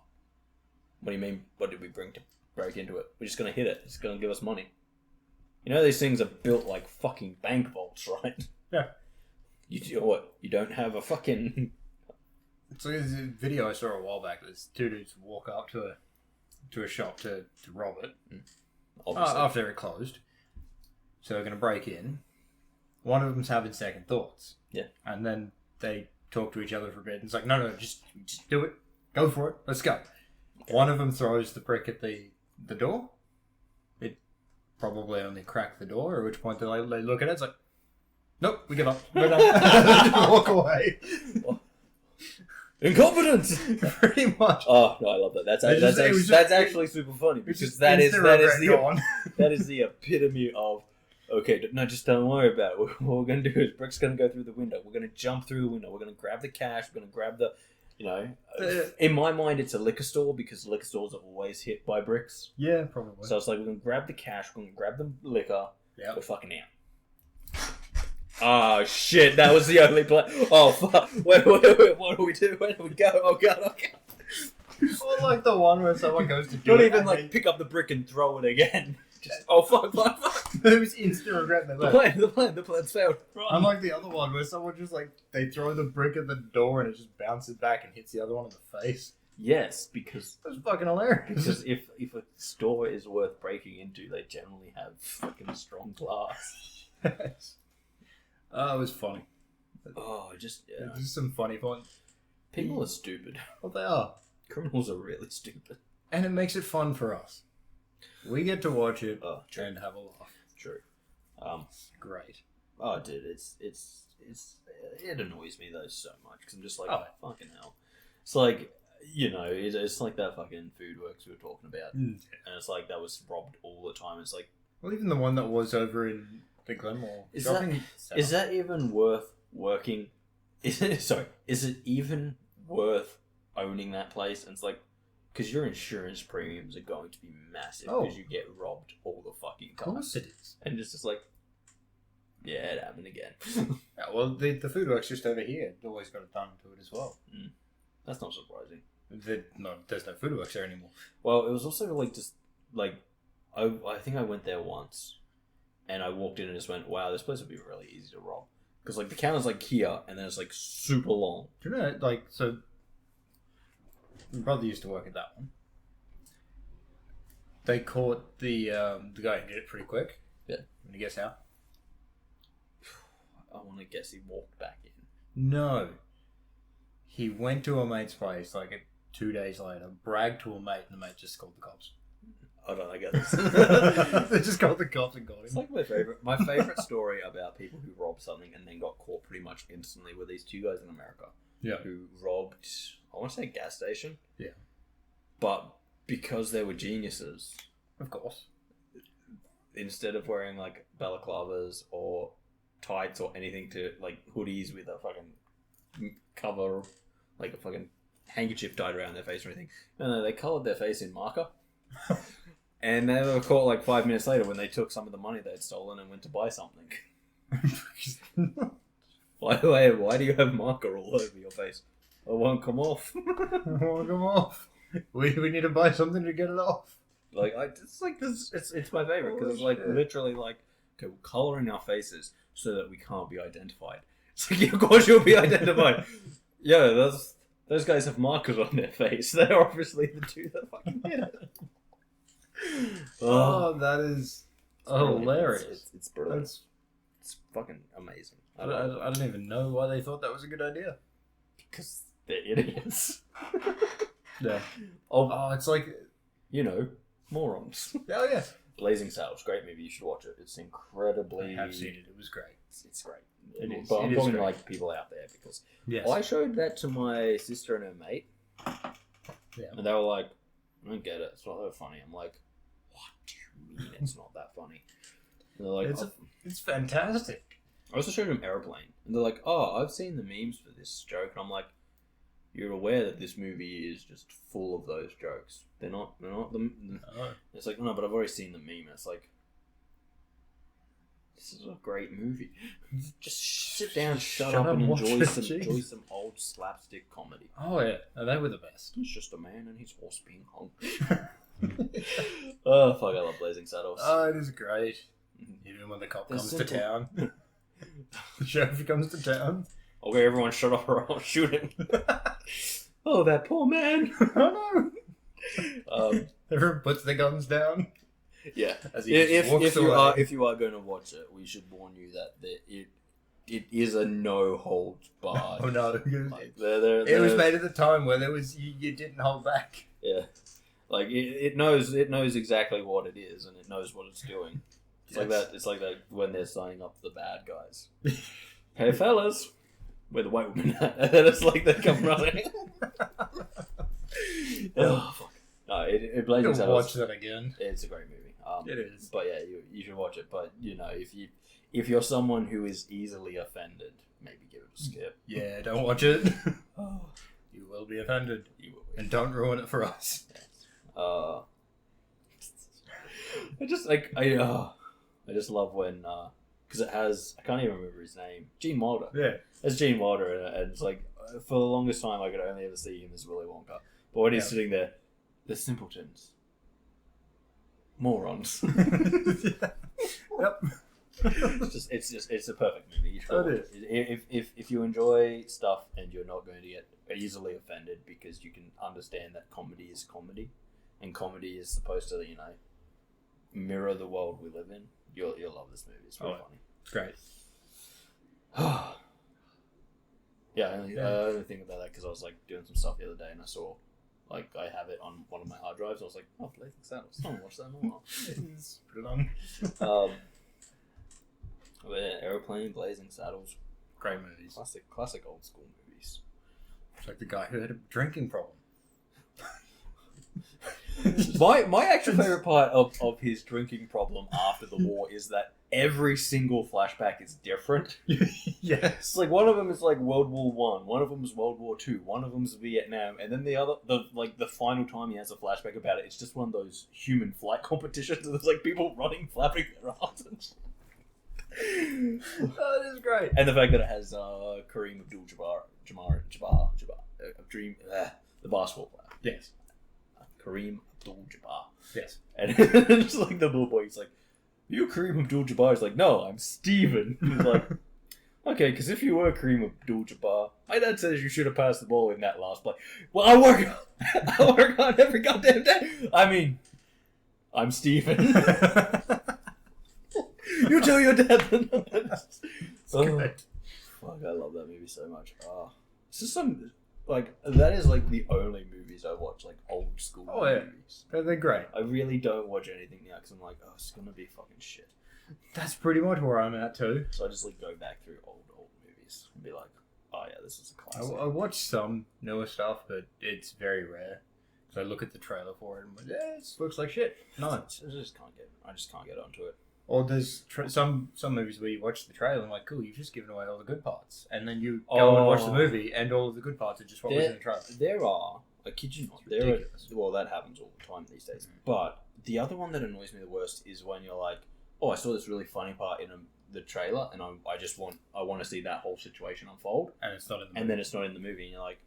What do you mean, what did we bring to break into it? We're just going to hit it. It's going to give us money. You know, these things are built like fucking bank vaults, right? Yeah. You do what? You don't have a fucking... So there's a video I saw a while back. There's two dudes walk up to a shop to rob it. Obviously. After it closed. So they're going to break in. One of them's having second thoughts. Yeah. And then they talk to each other for a bit. And it's like, no, just do it. Go for it. Let's go. Okay. One of them throws the brick at the door. It probably only cracked the door, at which point they look at it. It's like, nope, we give up. We're done. Walk away. Incompetence! Pretty much. Oh, no, I love that. That's actually super funny, because that is the epitome of, okay, no, just don't worry about it. What we're going to do is Brick's going to go through the window. We're going to jump through the window. We're going to grab the cash. We're going to grab the, you know... in my mind, it's a liquor store, because liquor stores are always hit by bricks. Yeah, probably. So it's like, we're going to grab the cash. We're going to grab the liquor. Yeah. We're fucking out. Oh shit, that was the only play. Oh fuck, wait, what do we do? Where do we go? Oh god, Or like the one where someone goes to do Don't it even like pick up the brick and throw it again. Just, oh fuck. It was instant regret. The plan's failed. Right. Unlike the other one where someone just like, they throw the brick at the door and it just bounces back and hits the other one in the face. Yes, because... That's fucking hilarious. Because if a store is worth breaking into, they generally have fucking strong glass. Yes. Oh, it was funny. Oh, just some funny fun. People are stupid. Well, they are. Criminals are really stupid. And it makes it fun for us. We get to watch it and have a laugh. True. Great. Oh, dude, it annoys me though so much, because I'm just like, fucking hell. It's like, you know, it's like that fucking Food Works we were talking about, and it's like that was robbed all the time. It's like, well, even the one that was over in the Glenmore. Is that even worth working? Is it even worth owning that place? And it's like, because your insurance premiums are going to be massive because you get robbed all the fucking time. Of course it is. And it's just like, yeah, it happened again. Yeah, well, the Food Works just over here always got a tongue to it as well. That's not surprising. There's no Food Works there anymore. Well, it was also like just like I think I went there once. And I walked in and just went, wow, this place would be really easy to rob. Because, like, the counter's, like, here, and then it's, like, super long. Do you know, like, so... My brother used to work at that one. They caught the guy who did it pretty quick. Yeah. Can you guess how? I want to guess he walked back in. No. He went to a mate's place, like, 2 days later, bragged to a mate, and the mate just called the cops. Hold on, I get this. They just got the cops and got him. It's like my favorite story about people who robbed something and then got caught pretty much instantly were these two guys in America. Yeah. Who robbed, I want to say a gas station. Yeah. But because they were geniuses. Of course. Instead of wearing like balaclavas or tights or anything to like hoodies with a fucking cover, like a fucking handkerchief tied around their face or anything. No, they coloured their face in marker. And they were caught like 5 minutes later when they took some of the money they'd stolen and went to buy something. Why do you have marker all over your face? It won't come off. It won't come off. We need to buy something to get it off. Like, it's like this. It's my favorite because it's like literally like, okay, we'll color in our faces so that we can't be identified. It's like, of course you'll be identified. Yeah, those guys have markers on their face. They're obviously the two that fucking did it. That is hilarious. It's brilliant. It's fucking amazing. I don't even know why they thought that was a good idea. Because they're idiots. Yeah. Oh, it's like, morons. Oh yeah. Blazing Saddles, great movie. You should watch it. It's incredibly. I have seen it. It was great. It's great. But I'm talking like people out there because I showed that to my sister and her mate. Yeah. And they were like, "I don't get it. It's not that funny." I'm like, "What do you mean it's not that funny?" And they're like, "It's fantastic." I also showed them Airplane, and they're like, "Oh, I've seen the memes for this joke," and I'm like, "You're aware that this movie is just full of those jokes? They're not the." It's like, no, but I've already seen the meme. It's like, this is a great movie. Just sit down, shut up, and enjoy some old slapstick comedy. Oh yeah, they were the best. It's just a man and his horse being hung. Oh fuck! I love Blazing Saddles. Oh, it is great. Even when the cop comes to town. The sheriff comes to town. Okay, everyone shut up or I'll shoot him. Oh, that poor man. Oh no. Everyone puts their guns down. Yeah. As he if you are going to watch it, we should warn you that it is a no holds barred. Oh no. Like, it was made at the time where there was you didn't hold back. Yeah. Like it knows exactly what it is and it knows what it's doing. It's like that. It's like that when they're signing up the bad guys. Hey fellas, where the white woman at? And then it's like they come running. Oh fuck! No, it Blazing Saddles. Watch that again. It's a great movie. It is. But yeah, you should watch it. But if you're someone who is easily offended, maybe give it a skip. Yeah, don't watch it. You will be offended. You will be. And don't ruin it for us. I just love when because it has, I can't even remember his name, Gene Wilder. Yeah, it's Gene Wilder, and it's like for the longest time I could only ever see him as Willy Wonka. But when he's sitting there, the simpletons, morons. Yep. It's a perfect movie. You should watch it. If you enjoy stuff and you're not going to get easily offended because you can understand that comedy is comedy, and comedy is supposed to mirror the world we live in, you'll love this movie. It's really funny. It's great. I only think about that because I was like doing some stuff the other day and I saw I have it on one of my hard drives. I was like, oh, Blazing Saddles. I haven't watched that in a while. It's pretty long. Airplane, Blazing Saddles, great movies. Classic old school movies. It's like the guy who had a drinking problem. My actual favorite part of his drinking problem after the war is that every single flashback is different. Yes. Like one of them is like World War One, one of them is World War Two, one of them is Vietnam, and then the final time he has a flashback about it, it's just one of those human flight competitions. There's like people running, flapping their arms and shit. That is great. And the fact that it has Kareem Abdul-Jabbar, the basketball player. Yes. Kareem Abdul-Jabbar. Yes. And it's like the little boy, he's like, are you Kareem Abdul-Jabbar? He's like, no, I'm Steven. He's like, okay, because if you were Kareem Abdul-Jabbar, my dad says you should have passed the ball in that last play. Well, I work on every goddamn day. I mean, I'm Steven. You tell your dad that. Fuck, I love that movie so much. It's just some, that is the only movies I watch, old school movies. They're great. I really don't watch anything now because I'm like, oh, it's gonna be fucking shit. That's pretty much where I'm at too. So I just go back through old movies and be like, oh yeah, this is a classic. I watch some newer stuff, but it's very rare. So I look at the trailer for it and I'm like, yeah, it looks like shit. No, I just can't get onto it. Or there's some movies where you watch the trailer and like, cool, you've just given away all the good parts, and then you go and watch the movie, and all of the good parts are just what was in the trailer. There are, I kid you not, well, that happens all the time these days. But the other one that annoys me the worst is when you're like, oh, I saw this really funny part in the trailer, and I want to see that whole situation unfold, And it's not in the movie. and then it's not in the movie, and you're like,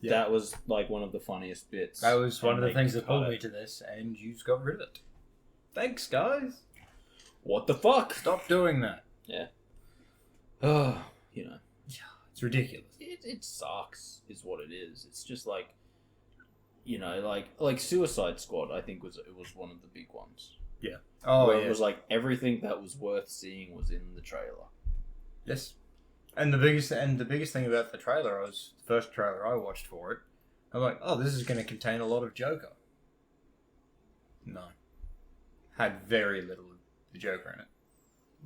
Yeah. that was like one of the funniest bits. That was one of the And things they that pulled cut me it. to this, and you just got rid of it. Thanks, guys. What the fuck? Stop doing that. Oh, you know, It's ridiculous. it sucks, is what it is. It's just like, you know, like Suicide Squad. I think was one of the big ones. Oh, where yeah. it was like everything that was worth seeing was in the trailer. Yes. And the biggest thing about the trailer was the first trailer I watched for it. I'm like, oh, this is going to contain a lot of Joker. No. Had very little of the Joker in it.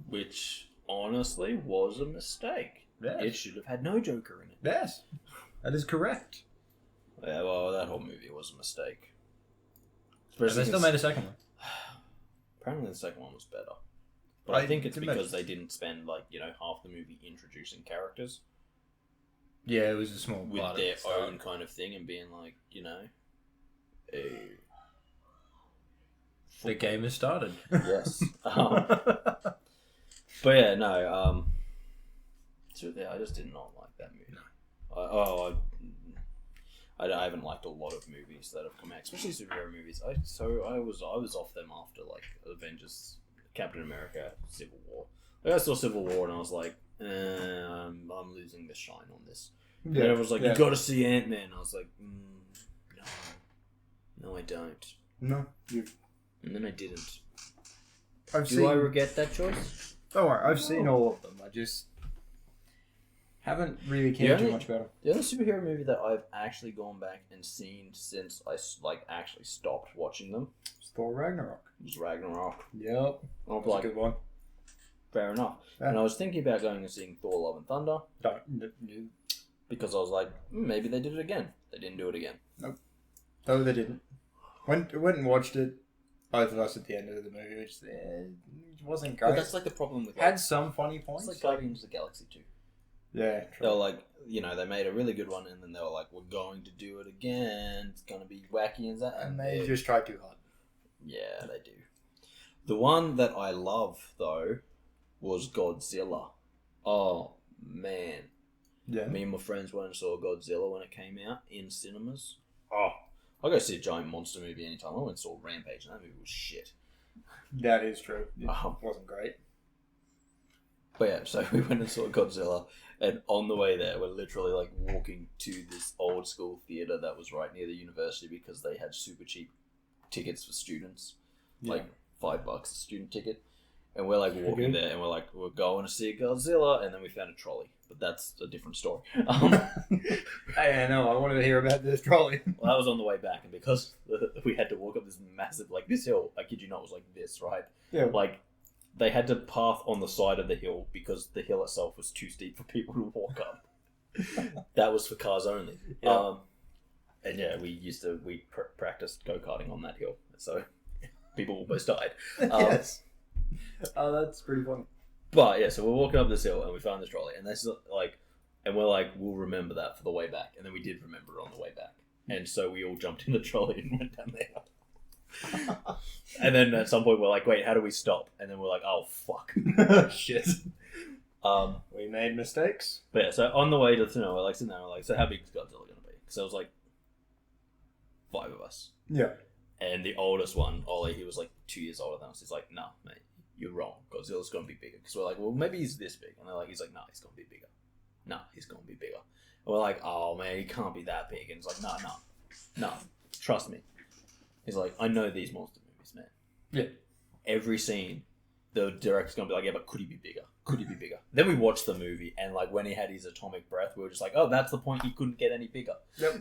Which honestly was a mistake. Yes. It should have had no Joker in it. Yes. That is correct. Yeah, well, that whole movie was a mistake. And they still made a second one. Apparently, the second one was better. But I think it's can because imagine. they didn't spend half the movie introducing characters Yeah, it was a small with part their of the own kind of thing and being like, The game has started. Yes. But yeah, no. So yeah, I just did not like that movie. No. I haven't liked a lot of movies that have come out, especially superhero movies. I was off them after like Avengers, Captain America, Civil War. Like, I saw Civil War and I was like, I'm losing the shine on this. And everyone was like, you got to see Ant-Man. I was like, no, I don't. No. And then I didn't. Do I regret that choice? Don't worry, I've seen all of them. I just haven't really cared too much about them. The only superhero movie that I've actually gone back and seen since I actually stopped watching them It's Thor Ragnarok. was Ragnarok. Yep. I'm That's a good one. fair enough. Yeah. And I was thinking about going and seeing Thor: Love and Thunder Don't. because I was like, maybe they did it again. They didn't do it again. No, they didn't. Went and watched it. Both of us at the end of the movie, which it wasn't great. But that's like the problem with Had some funny points. it's like Guardians of the Galaxy 2. Yeah, They true. were like, they made a really good one, and then they were like, we're going to do it again. It's going to be wacky and that. And they just tried too hard. Yeah, they do. The one that I love, though, was Godzilla. Oh, man. Yeah. Me and my friends went and saw Godzilla when it came out in cinemas. Oh, I'll go see a giant monster movie anytime. I went and saw Rampage, and that movie was shit. That is true. It Um, wasn't great. But yeah, so we went and saw Godzilla, and on the way there, we're literally like walking to this old school theater that was right near the university because they had super cheap tickets for students, like $5 a student ticket. And we're like walking there, and we're like, we're going to see Godzilla, and then we found a trolley. But that's a different story. Hey, I know. I wanted to hear about this trolley. Well, that was on the way back, and because we had to walk up this massive, like this hill, I kid you not, was like this, right? Yeah. Like, they had to path on the side of the hill because the hill itself was too steep for people to walk up. That was for cars only. Yeah. And yeah, we practiced go-karting on that hill, so people almost died. Yes. Oh, that's pretty funny. But yeah, so we're walking up this hill and we found this trolley, and that's like, and we're like, we'll remember that for the way back, and then we did remember it on the way back, and so we all jumped in the trolley and went down there. And then at some point we're like, wait, how do we stop? And then we're like, oh fuck, shit. We made mistakes. But yeah, so on the way to we're like sitting there, we're like, so how big is Godzilla gonna be? Because there was like 5 of us, Yeah. and the oldest one, Ollie, he was like 2 years older than us. He's like, no, mate, you're wrong. Godzilla's gonna be bigger. Because we're like, well, maybe he's this big, and they're like, he's like, no, he's gonna be bigger. No, he's gonna be bigger. And we're like, oh man, he can't be that big. And it's like, no, trust me. He's like, I know these monster movies, man. Yeah. Every scene, the director's gonna be like, yeah, but could he be bigger? Could he be bigger? Then we watched the movie, and like when he had his atomic breath, we were just like, oh, that's the point. He couldn't get any bigger. Yep.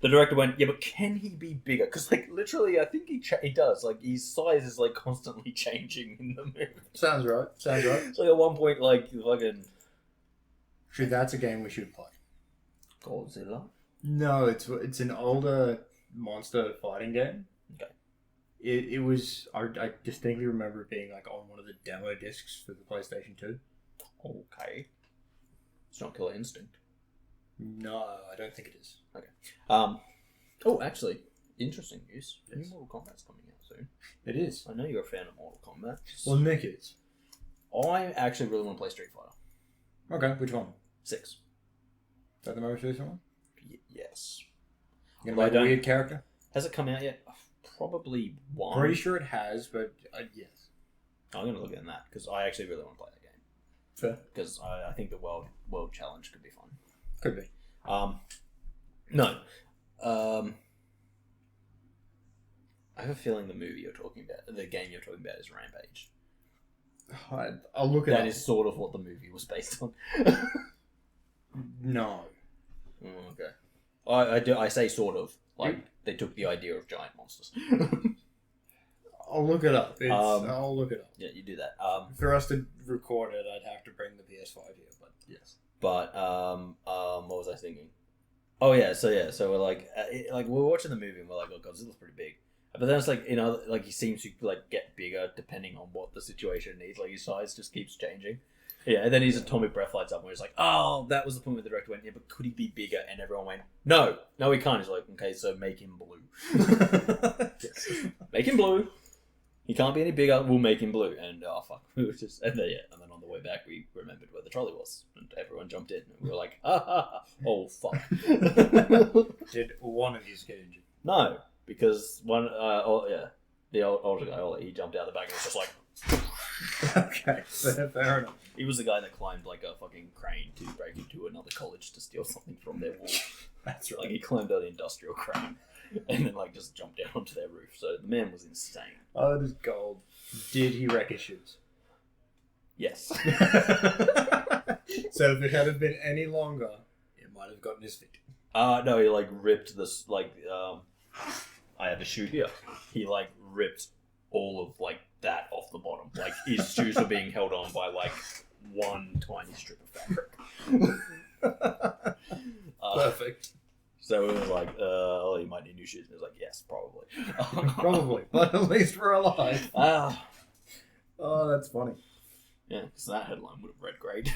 The director went, yeah, but can he be bigger? Because like literally, I think he does. Like his size is like constantly changing in the movie. Sounds right. Sounds right. So at one point, like fucking Actually, that's a game we should play. Godzilla. No, it's an older monster fighting game. Okay. It was I distinctly remember it being like on one of the demo discs for the PlayStation 2. Okay. It's not Killer Instinct. No, I don't think it is. Okay. Oh, actually, interesting news. Yes. New Mortal Kombat's coming out soon. It is. I know you're a fan of Mortal Kombat. Well, Nick is. I actually really want to play Street Fighter. Okay, which one? 6. Is that the most recent one? Yes. You gonna make a weird character? Has it come out yet? Probably one. Pretty sure it has, but yes. I'm going to look at that because I actually really want to play that game. Fair. Because I think the world challenge could be fun. Could be. No. I have a feeling the movie you're talking about, the game you're talking about, is Rampage. I'll look at it. That is sort of what the movie was based on. No. Oh, okay. I say sort of. Like, they took the idea of giant monsters. I'll look it up. I'll look it up. Yeah, you do that. For us to record it, I'd have to bring the PS5 here, but yes. But, what was I thinking? Oh, yeah, so we're like, we're watching the movie and we're like, oh, Godzilla's pretty big. But then it's like, you know, like he seems to like get bigger depending on what the situation needs. Like his size just keeps changing. Yeah, and then his atomic breath lights up and he's like, oh, that was the point where the director went, yeah, but could he be bigger? And everyone went, no, he can't. He's like, okay, so make him blue. Make him blue. He can't be any bigger. We'll make him blue. And oh fuck, we were just and then on the way back we remembered where the trolley was, and everyone jumped in, and we were like, oh fuck. Did one of you get injured? No, because one, the older guy, he jumped out the back and was just like. Okay, fair enough. He was the guy that climbed like a fucking crane to break into another college to steal something from their wall. That's right. Like he climbed out the industrial crane and then like just jumped down onto their roof. So the man was insane. Oh, it is gold. Did he wreck his shoes? Yes. So if it hadn't been any longer, it might have gotten his feet. No, he like ripped this I have a shoe here. He like ripped all of like that off the bottom. Like his shoes were being held on by like one tiny strip of fabric. Perfect. So it was like, oh, you might need new shoes. And it was like, yes, probably. Probably, but at least we're alive. Oh, that's funny. Yeah, because that headline would have read great.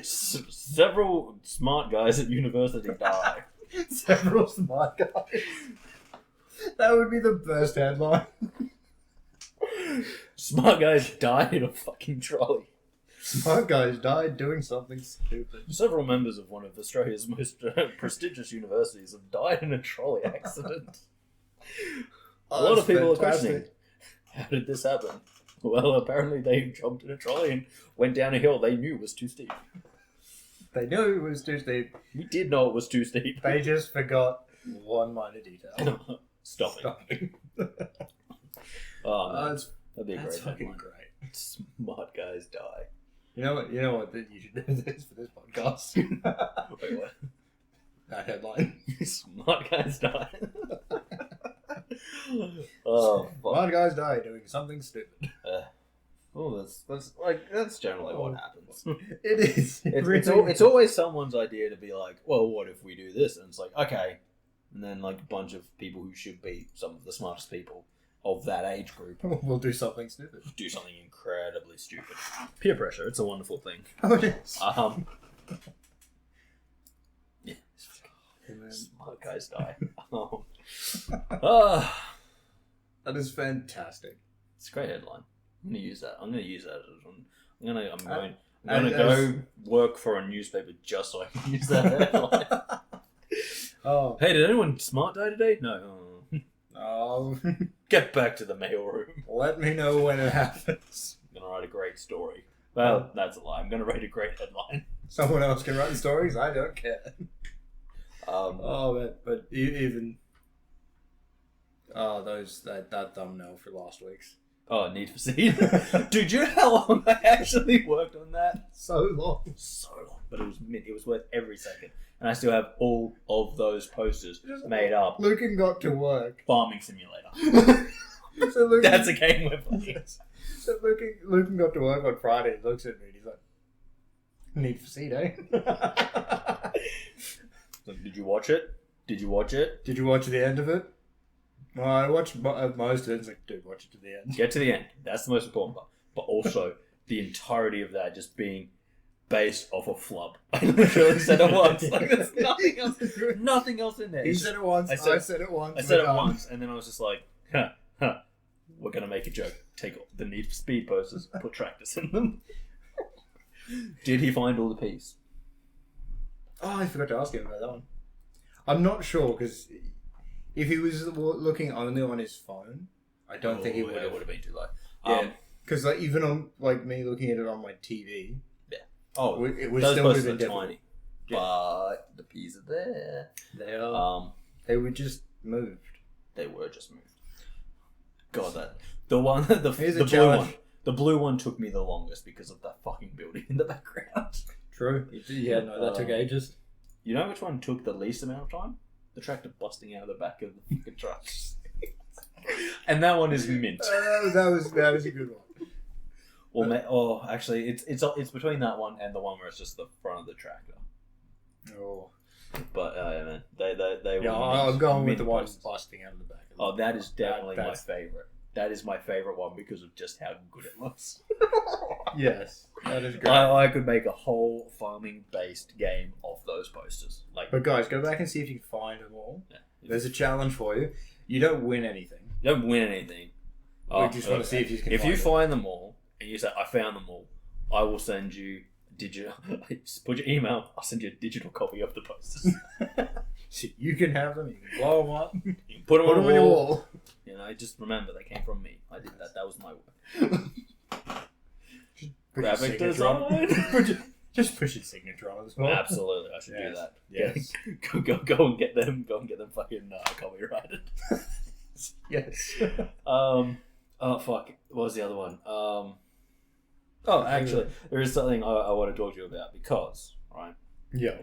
Several smart guys at university die. Several smart guys. That would be the best headline. Smart guys died in a fucking trolley. Smart guys died doing something stupid. Several members of one of Australia's most prestigious universities have died in a trolley accident. A lot of people are questioning, how did this happen? Well, apparently they jumped in a trolley and went down a hill they knew was too steep. They knew it was too steep. We did know it was too steep. They just forgot one minor detail. Stopping. Oh, man. That'd be a That's great fucking headline. great. Smart guys die. You know what? You should do this for this podcast. Wait, what? That headline. Smart guys die. Oh, fuck. Smart guys die doing something stupid. That's generally what happens. It is. It's always someone's idea to be like, well, what if we do this? And it's like, okay. And then like a bunch of people who should be some of the smartest people of that age group We'll do something stupid. do something incredibly stupid. Peer pressure, it's a wonderful thing. Oh, it is. Yeah. Amen. Smart guys die. That is fantastic. It's a great headline. I'm gonna use that. I'm gonna use that as one. I'm gonna go work for a newspaper just so I can use that headline. Oh. Hey, did anyone smart die today? No. Oh. Get back to the mailroom. Let me know when it happens. I'm gonna write a great story. Well, that's a lie. I'm gonna write a great headline. Someone else can write the stories. I don't care. That thumbnail for last week's. Oh, Need for Speed. Dude, you know how long I actually worked on that? So long. But it was worth every second. And I still have all of those posters made up. Lucan got to work. Farming Simulator. So Lucan, That's a game we're playing. So Lucan got to work on Friday and looks at me and he's like, Need for Speed, eh? Like, did you watch it? Did you watch it? Did you watch the end of it? Well, I watched most of it. It's like, dude, watch it to the end. Get to the end. That's the most important part. But also, the entirety of that just being based off a flub. I literally said it once. Like, there's nothing else in there. He said it once. I said it once. I said it once, and then I was just like, we're going to make a joke. take the Need for Speed posters, put tractors in them. Did he find all the P's? Oh, I forgot to ask him about that one. I'm not sure, because if he was looking only on his phone, I don't think he would have. It would have been too low. Yeah, because like even on like me looking at it on my TV. Yeah. Oh, it was those still would posters have been are different. tiny, but the P's are there. They are. They were just moved. They were just moved. God, the Here's a blue challenge. one. The blue one took me the longest because of that fucking building in the background. True. Yeah, no, that took ages. You know which one took the least amount of time? The tractor busting out of the back of the fucking truck. And that one is mint. That was a good one. Or actually, it's between that one and the one where it's just the front of the tractor. Oh. But yeah, man, they were. Yeah, I'm going with the one busting out of the back. Oh, that is definitely my favorite. That is my favorite one because of just how good it looks. Yes, that is great. I could make a whole farming-based game of those posters. But guys, go back and see if you can find them all. Yeah. There's a challenge for you. You don't win anything. You don't win anything. We just want to see if you can. If you find them all and you say I found them all, I will send you digital. Put your email. I'll send you a digital copy of the posters. So you can have them. You can blow them up. You can put them on your wall. You know, just remember they came from me. I did that. That was my work. Graphic design. Just push your signature on it as well. Absolutely, I should do that. Yes. Go and get them. Go and get them fucking copyrighted. Yes. Oh fuck. What was the other one? Oh, actually, there is something I want to talk to you about because, right? Yeah.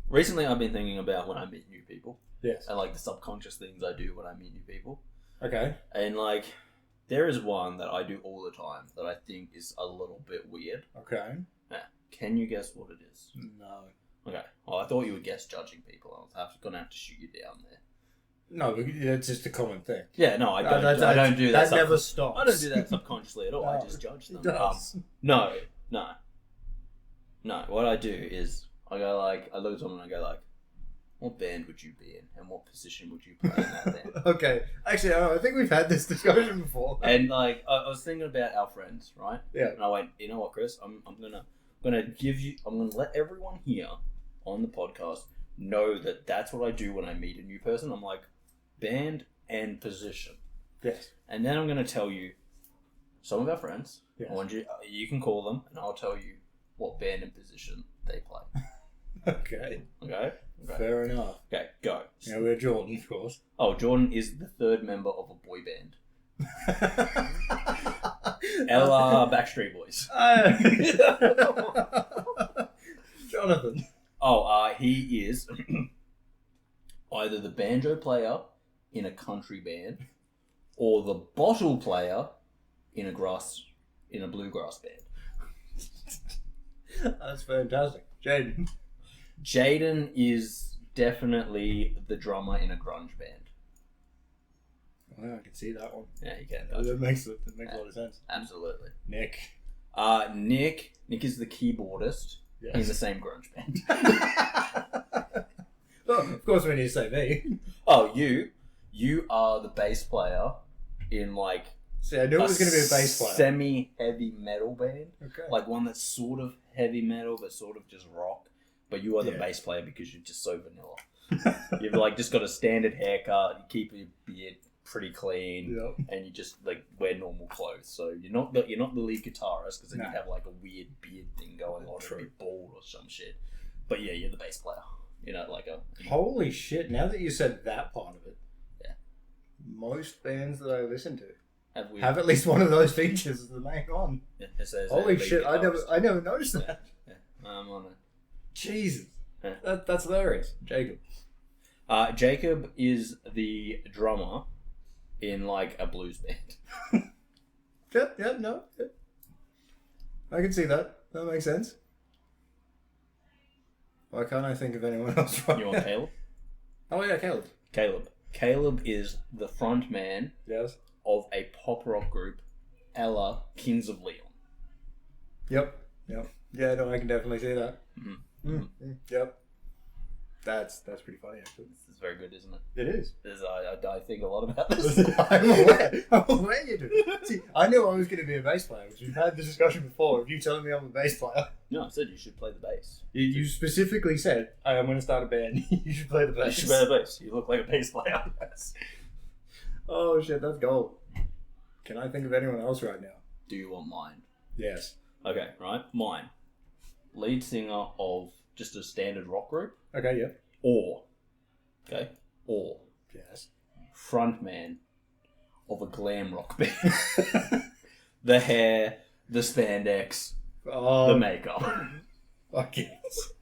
Recently I've been thinking about when I meet new people. Yes. And like the subconscious things I do when I meet new people. Okay. And like, there is one that I do all the time that I think is a little bit weird. Okay. Yeah. Can you guess what it is? No. Okay. Well, I thought you would guess judging people. I was gonna have to shoot you down there. No, it's just a common thing. Yeah, no, I don't. I don't do that. That never stops. I don't do that subconsciously at all. No, I just judge them. It does. No. What I do is I go like, I look at someone and I go like, what band would you be in, and what position would you play in that band? Okay, actually, I think we've had this discussion before. And like, I was thinking about our friends, right? Yeah. And I went, you know what, Kris? I'm gonna let everyone here on the podcast know that that's what I do when I meet a new person. I'm like, band and position. Yes. And then I'm gonna tell you some of our friends. Yes. I want you can call them, and I'll tell you what band and position they play. Okay. Okay. Fair enough. Okay, go. Yeah, we're Jordan, of course. Oh, Jordan is the third member of a boy band. Ella Backstreet Boys. Jonathan. Oh, he is either the banjo player in a country band or the bottle player in a bluegrass band. That's fantastic. Jaden. Jaden is definitely the drummer in a grunge band. Well, I can see that one. Yeah, you can. That makes a lot of sense. Absolutely. Nick. Nick is the keyboardist in the same grunge band. Well, of course we need to say me. Oh, you are the bass player in like. See, I knew it was going to be a bass player. Semi-heavy metal band. Okay. Like one that's sort of heavy metal, but sort of just rock. But you are the bass player because you're just so vanilla. You've like just got a standard haircut. You keep your beard pretty clean, and you just like wear normal clothes. So you're not the lead guitarist because then you'd have like a weird beard thing going on, or be bald or some shit. But yeah, you're the bass player. You know, like a. Holy shit! Now that you said that part of it, yeah, most bands that I listen to have at least one of those features as the main one. Yeah, holy shit! I never noticed that. Yeah, I'm on it. Jesus, yeah. That's hilarious. Jacob. Jacob is the drummer in like a blues band. No. I can see that. That makes sense. Why can't I think of anyone else right You want Caleb? Oh yeah, Caleb. Caleb is the front man of a pop rock group, Ella Kings of Leon. Yep. Yeah, no, I can definitely see that. Mm-hmm. Yep. That's pretty funny, actually. This is very good, isn't it? It is. I think a lot about this. I'm aware you do. See, I knew I was going to be a bass player, which we've had this discussion before of you telling me I'm a bass player. No, I said you should play the bass. You specifically said, I'm going to start a band. You should play the bass. You should play the bass. You look like a bass player. Yes. Oh, shit, that's gold. Can I think of anyone else right now? Do you want mine? Yes. Okay, right. Mine. Lead singer of just a standard rock group. Okay, yeah. Or Yes. frontman of a glam rock band. The hair, the spandex, the makeup. Fuck yes.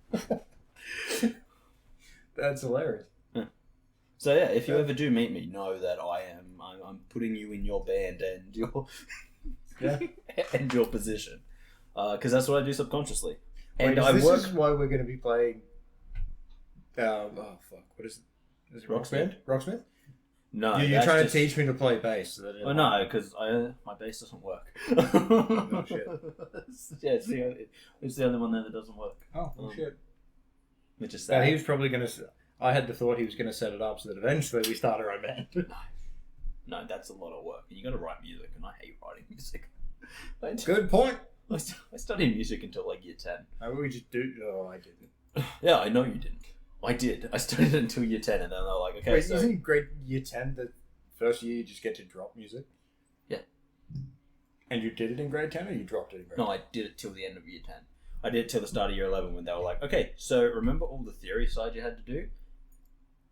That's hilarious. So yeah, if you ever do meet me, know that I'm putting you in your band and your and your position, because that's what I do subconsciously. And Wait, this is why we're going to be playing. Oh fuck! What is it? Is it Rocksmith? Rocksmith? No, You're trying to teach me to play bass. So that no, because my bass doesn't work. No shit. Yeah, it's the only one there that doesn't work. Oh shit! Which is Yeah, sad. he was probably going to. I had the thought he was going to set it up so that eventually we start our own band. No, that's a lot of work. You got to write music, and I hate writing music. Good point. I studied music until like year 10. Maybe we just do. Oh, I didn't. Yeah, I know you didn't. I did. I studied it until year 10, and then they're like, okay, Wait, so... isn't grade year 10 the first year you just get to drop music? Yeah. And you did it in grade 10 or you dropped it in grade 10? No, I did it till the end of year 10. I did it till the start of year 11 when they were like, okay, so remember all the theory side you had to do?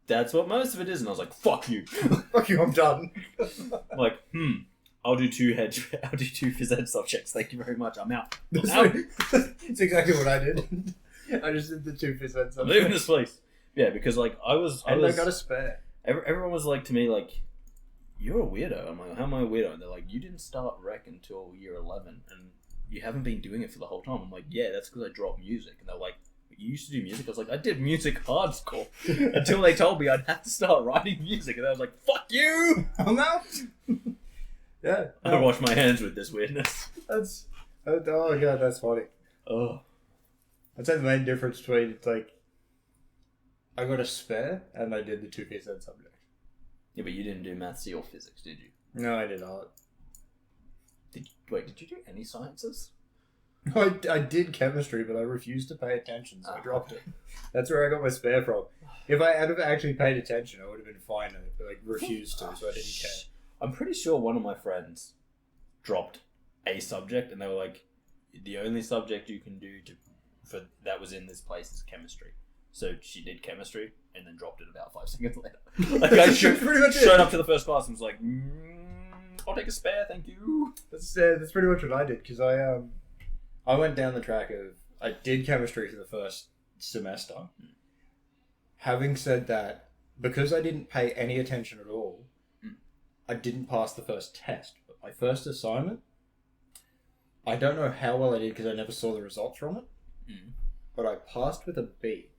That's what most of it is. And I was like, fuck you. Fuck you, I'm done. I'm like, I'll do two phys ed subjects. Thank you very much. I'm out. It's exactly what I did. I just did the 2 phys ed subjects. I'm leaving this place. Yeah, because like I got a spare. Everyone was like to me like, you're a weirdo. I'm like, how am I a weirdo? And they're like, you didn't start rec until year 11 and you haven't been doing it for the whole time. I'm like, yeah, that's because I dropped music. And they're like, you used to do music? I was like, I did music hardcore until they told me I'd have to start writing music. And I was like, fuck you! I'm out! Yeah. I wash my hands with this weirdness. Oh god, that's funny. Oh. I'd say the main difference between it's like I got a spare and I did the 2 phys ed subjects. Yeah, but you didn't do maths or physics, did you? No, I did art. Did you do any sciences? I did chemistry, but I refused to pay attention, so I dropped it. That's where I got my spare from. If I had actually paid attention, I would have been fine, but I refused to, so I didn't care. I'm pretty sure one of my friends dropped a subject, and they were like, the only subject you can do for that was in this place is chemistry. So she did chemistry, and then dropped it about 5 seconds later. Like I showed up to the first class and was like, I'll take a spare, thank you. That's pretty much what I did, because I went down the track of, I did chemistry for the first semester. Having said that, because I didn't pay any attention at all, I didn't pass the first test. But my first assignment, I don't know how well I did because I never saw the results from it, but I passed with a B.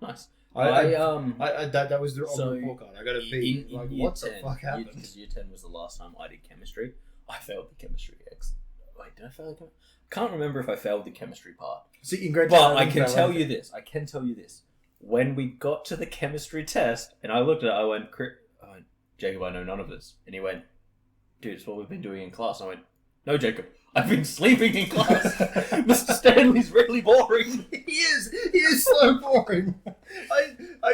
Nice. That was the So, report card. I got a B. In like, year what 10, the fuck happened? Because year 10 was the last time I did chemistry. I failed the chemistry X. Wait, did I fail the chemistry? Can't remember if I failed the chemistry part. See, in grade 10, But I can tell you this. When we got to the chemistry test, and I looked at it, I went, Jacob, I know none of this. And he went, dude, it's what we've been doing in class. And I went, no, Jacob, I've been sleeping in class. Mr. Stanley's really boring. He is so boring.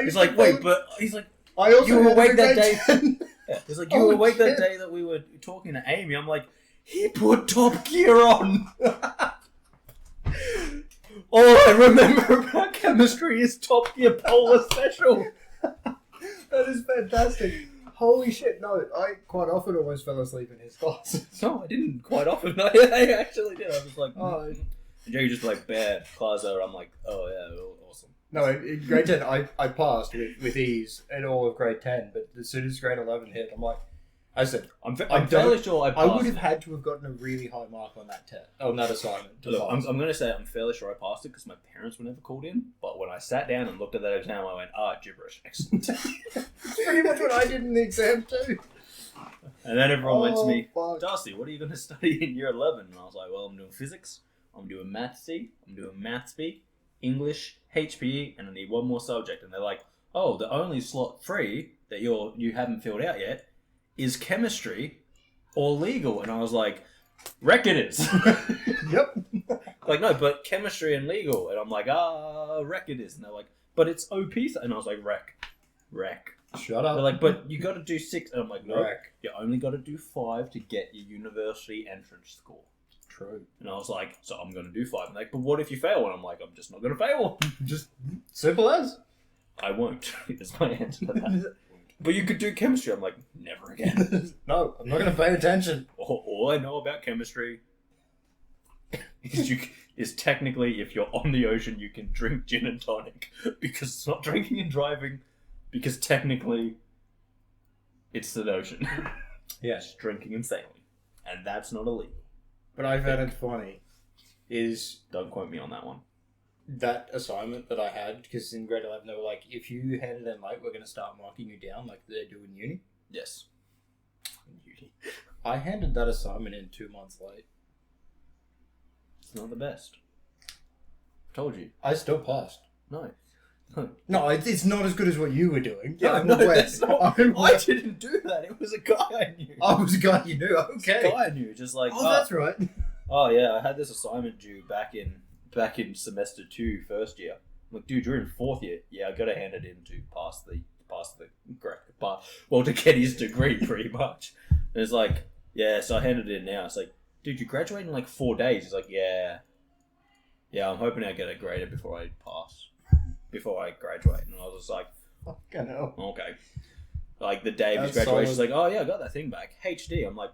He's like, wait, but he's like, I also you were awake that day. 10. Yeah, he's like, you were awake that day that we were talking to Amy. I'm like, he put Top Gear on. All I remember about chemistry is Top Gear Polar Special. That is fantastic. Holy shit, no, I quite often almost fell asleep in his class. No, I didn't quite often. No, I actually did. I was like, and Jake just like, bad, class over. I'm like, oh yeah, awesome. No, in grade 10, I passed with ease in all of grade 10, but as soon as grade 11 hit, I'm like, I said, I'm fairly sure I passed. I would have had to have gotten a really high mark on that test, on that assignment. Look, I'm going to say I'm fairly sure I passed it because my parents were never called in. But when I sat down and looked at that exam, I went, gibberish. Excellent. That's pretty much what I did in the exam too. And then everyone went to me, fuck. Darcy, what are you going to study in year 11? And I was like, well, I'm doing physics, I'm doing maths C, I'm doing maths B, English, HPE, and I need one more subject. And they're like, oh, the only slot free that you haven't filled out yet is chemistry or legal. And I was like, rec it is. Yep. Like, no, but chemistry and legal. And I'm like, rec it is. And they're like, but it's OP. And I was like, rec. Shut up. They're like, but you got to do 6. And I'm like, no, Rec. you only got to do 5 to get your university entrance score. True. And I was like, so I'm going to do 5. And they're like, but what if you fail? And I'm like, I'm just not going to fail. Just simple as. I won't, is my answer to that. But you could do chemistry. I'm like, never again. No, I'm not going to pay attention. All I know about chemistry is technically, if you're on the ocean, you can drink gin and tonic. Because it's not drinking and driving. Because technically, it's the ocean. Yes. Drinking and sailing. And that's not illegal. But I found it funny is Don't quote me on that one. that assignment that I had, because in grade 11 they were like, if you hand it in late, we're going to start marking you down like they do in uni. Yes. Uni. I handed that assignment in 2 months late. It's not the best. Told you. I still passed. No. No, it's not as good as what you were doing. Yeah, I'm no, aware. that's not, I'm aware. I didn't do that. It was a guy I knew. I was a guy you knew. It was Okay. a guy I knew. Just like, Oh, that's right. oh yeah, I had this assignment due back in semester 2, first year. I'm like, dude, you're in 4th year. Yeah, I got to hand it in to pass the correct part. Well, to get his degree, pretty much. And it's like, yeah, so I handed it in now. It's like, dude, you graduate in like 4 days. He's like, yeah, I'm hoping I get it graded before I pass, before I graduate. And I was just like, Fucking hell. okay. Like the day of his That's graduation, he's solid. like, oh yeah, I got that thing back. HD. I'm like,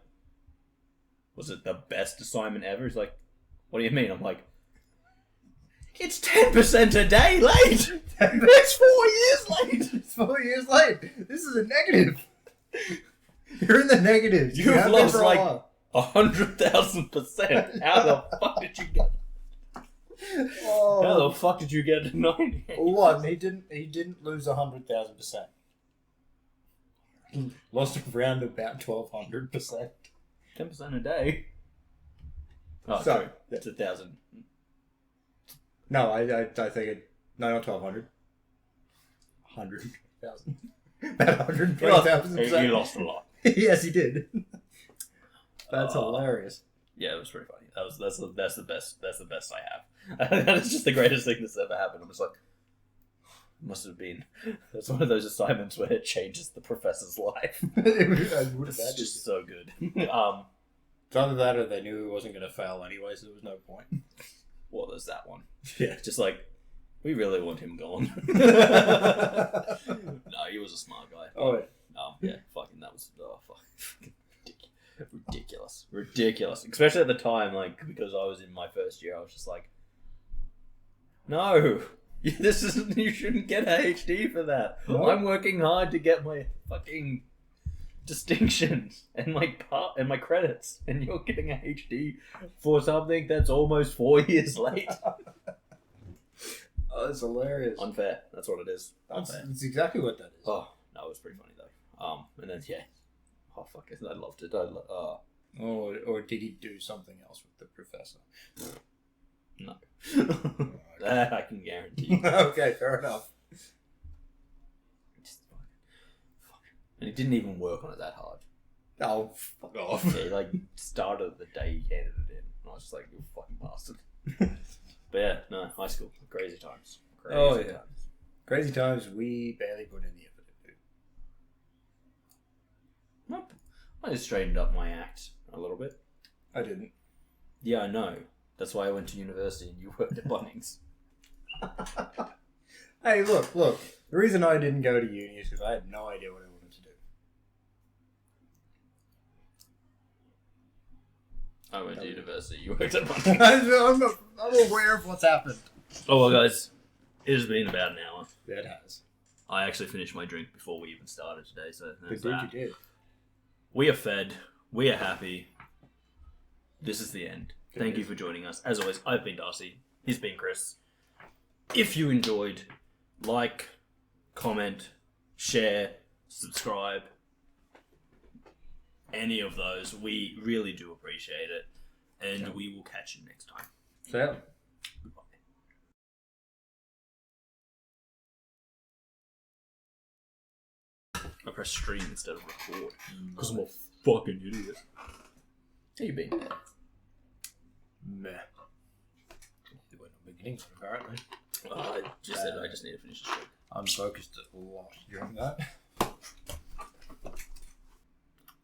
was it the best assignment ever? He's like, what do you mean? I'm like, it's 10% a day late. It's 4 years late. It's 4 years late. This is a negative. You're in the negatives. You've have been lost for a like while. 100,000%. How the fuck did you get? Oh. How the fuck did you get to 90? One, he didn't lose 100,000%. Lost around about 1,200%. 10% a day. Oh, So, true. That's 1,000. No, I think it. No, not 1,200. 100,000. About 120,000%. You lost a lot. Yes, he did. That's hilarious. Yeah, it was pretty funny. That's the best I have. That is just the greatest thing that's ever happened. I'm just like, must have been. That's one of those assignments where it changes the professor's life. I would It's imagine. just so good. It's either that or they knew he wasn't going to fail anyway, so there was no point. Well, there's that one. Yeah. Just like, we really want him gone. No, he was a smart guy. Oh, Yeah, fucking that was fucking ridiculous. Especially at the time, like, because I was in my first year, I was just like, no, this isn't. You shouldn't get a HD for that. No. I'm working hard to get my fucking distinctions and my credits, and you're getting a HD for something that's almost 4 years late. Oh, that's hilarious. Unfair. That's what it is. Unfair. That's exactly what that is. Oh, no, it was pretty funny though. And then yeah, oh fuck it, I loved it. Or did he do something else with the professor? No, that I can guarantee. Okay, fair enough. Just fuck. And he didn't even work on it that hard. Oh, fuck off. Yeah, he like started the day he handed it in. And I was just like, you fucking bastard. But yeah, no, high school, crazy times. Crazy times. Crazy times we barely put in the effort to do. I just straightened up my act a little bit. I didn't. Yeah, I know. That's why I went to university and you worked at Bunnings. Hey, look. The reason I didn't go to uni is because I had no idea what I wanted to do. I went to university. You worked at Bunnings. I'm aware of what's happened. Oh well, guys, it has been about an hour. It has. I actually finished my drink before we even started today, so But that's did that. you did. We are fed. We are happy. This is the end. Thank you for joining us. As always, I've been Darcy. He's been Kris. If you enjoyed, like, comment, share, subscribe, any of those, we really do appreciate it. And we will catch you next time. So. I press stream instead of record because I'm a fucking idiot. How you been? Meh. We're not beginnings, apparently. I just said I just need to finish the stream. Unfocused a lot during that.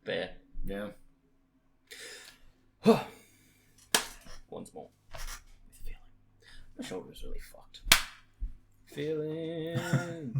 Fair. Yeah. Once more. With feeling. My shoulder's really fucked. Feeling.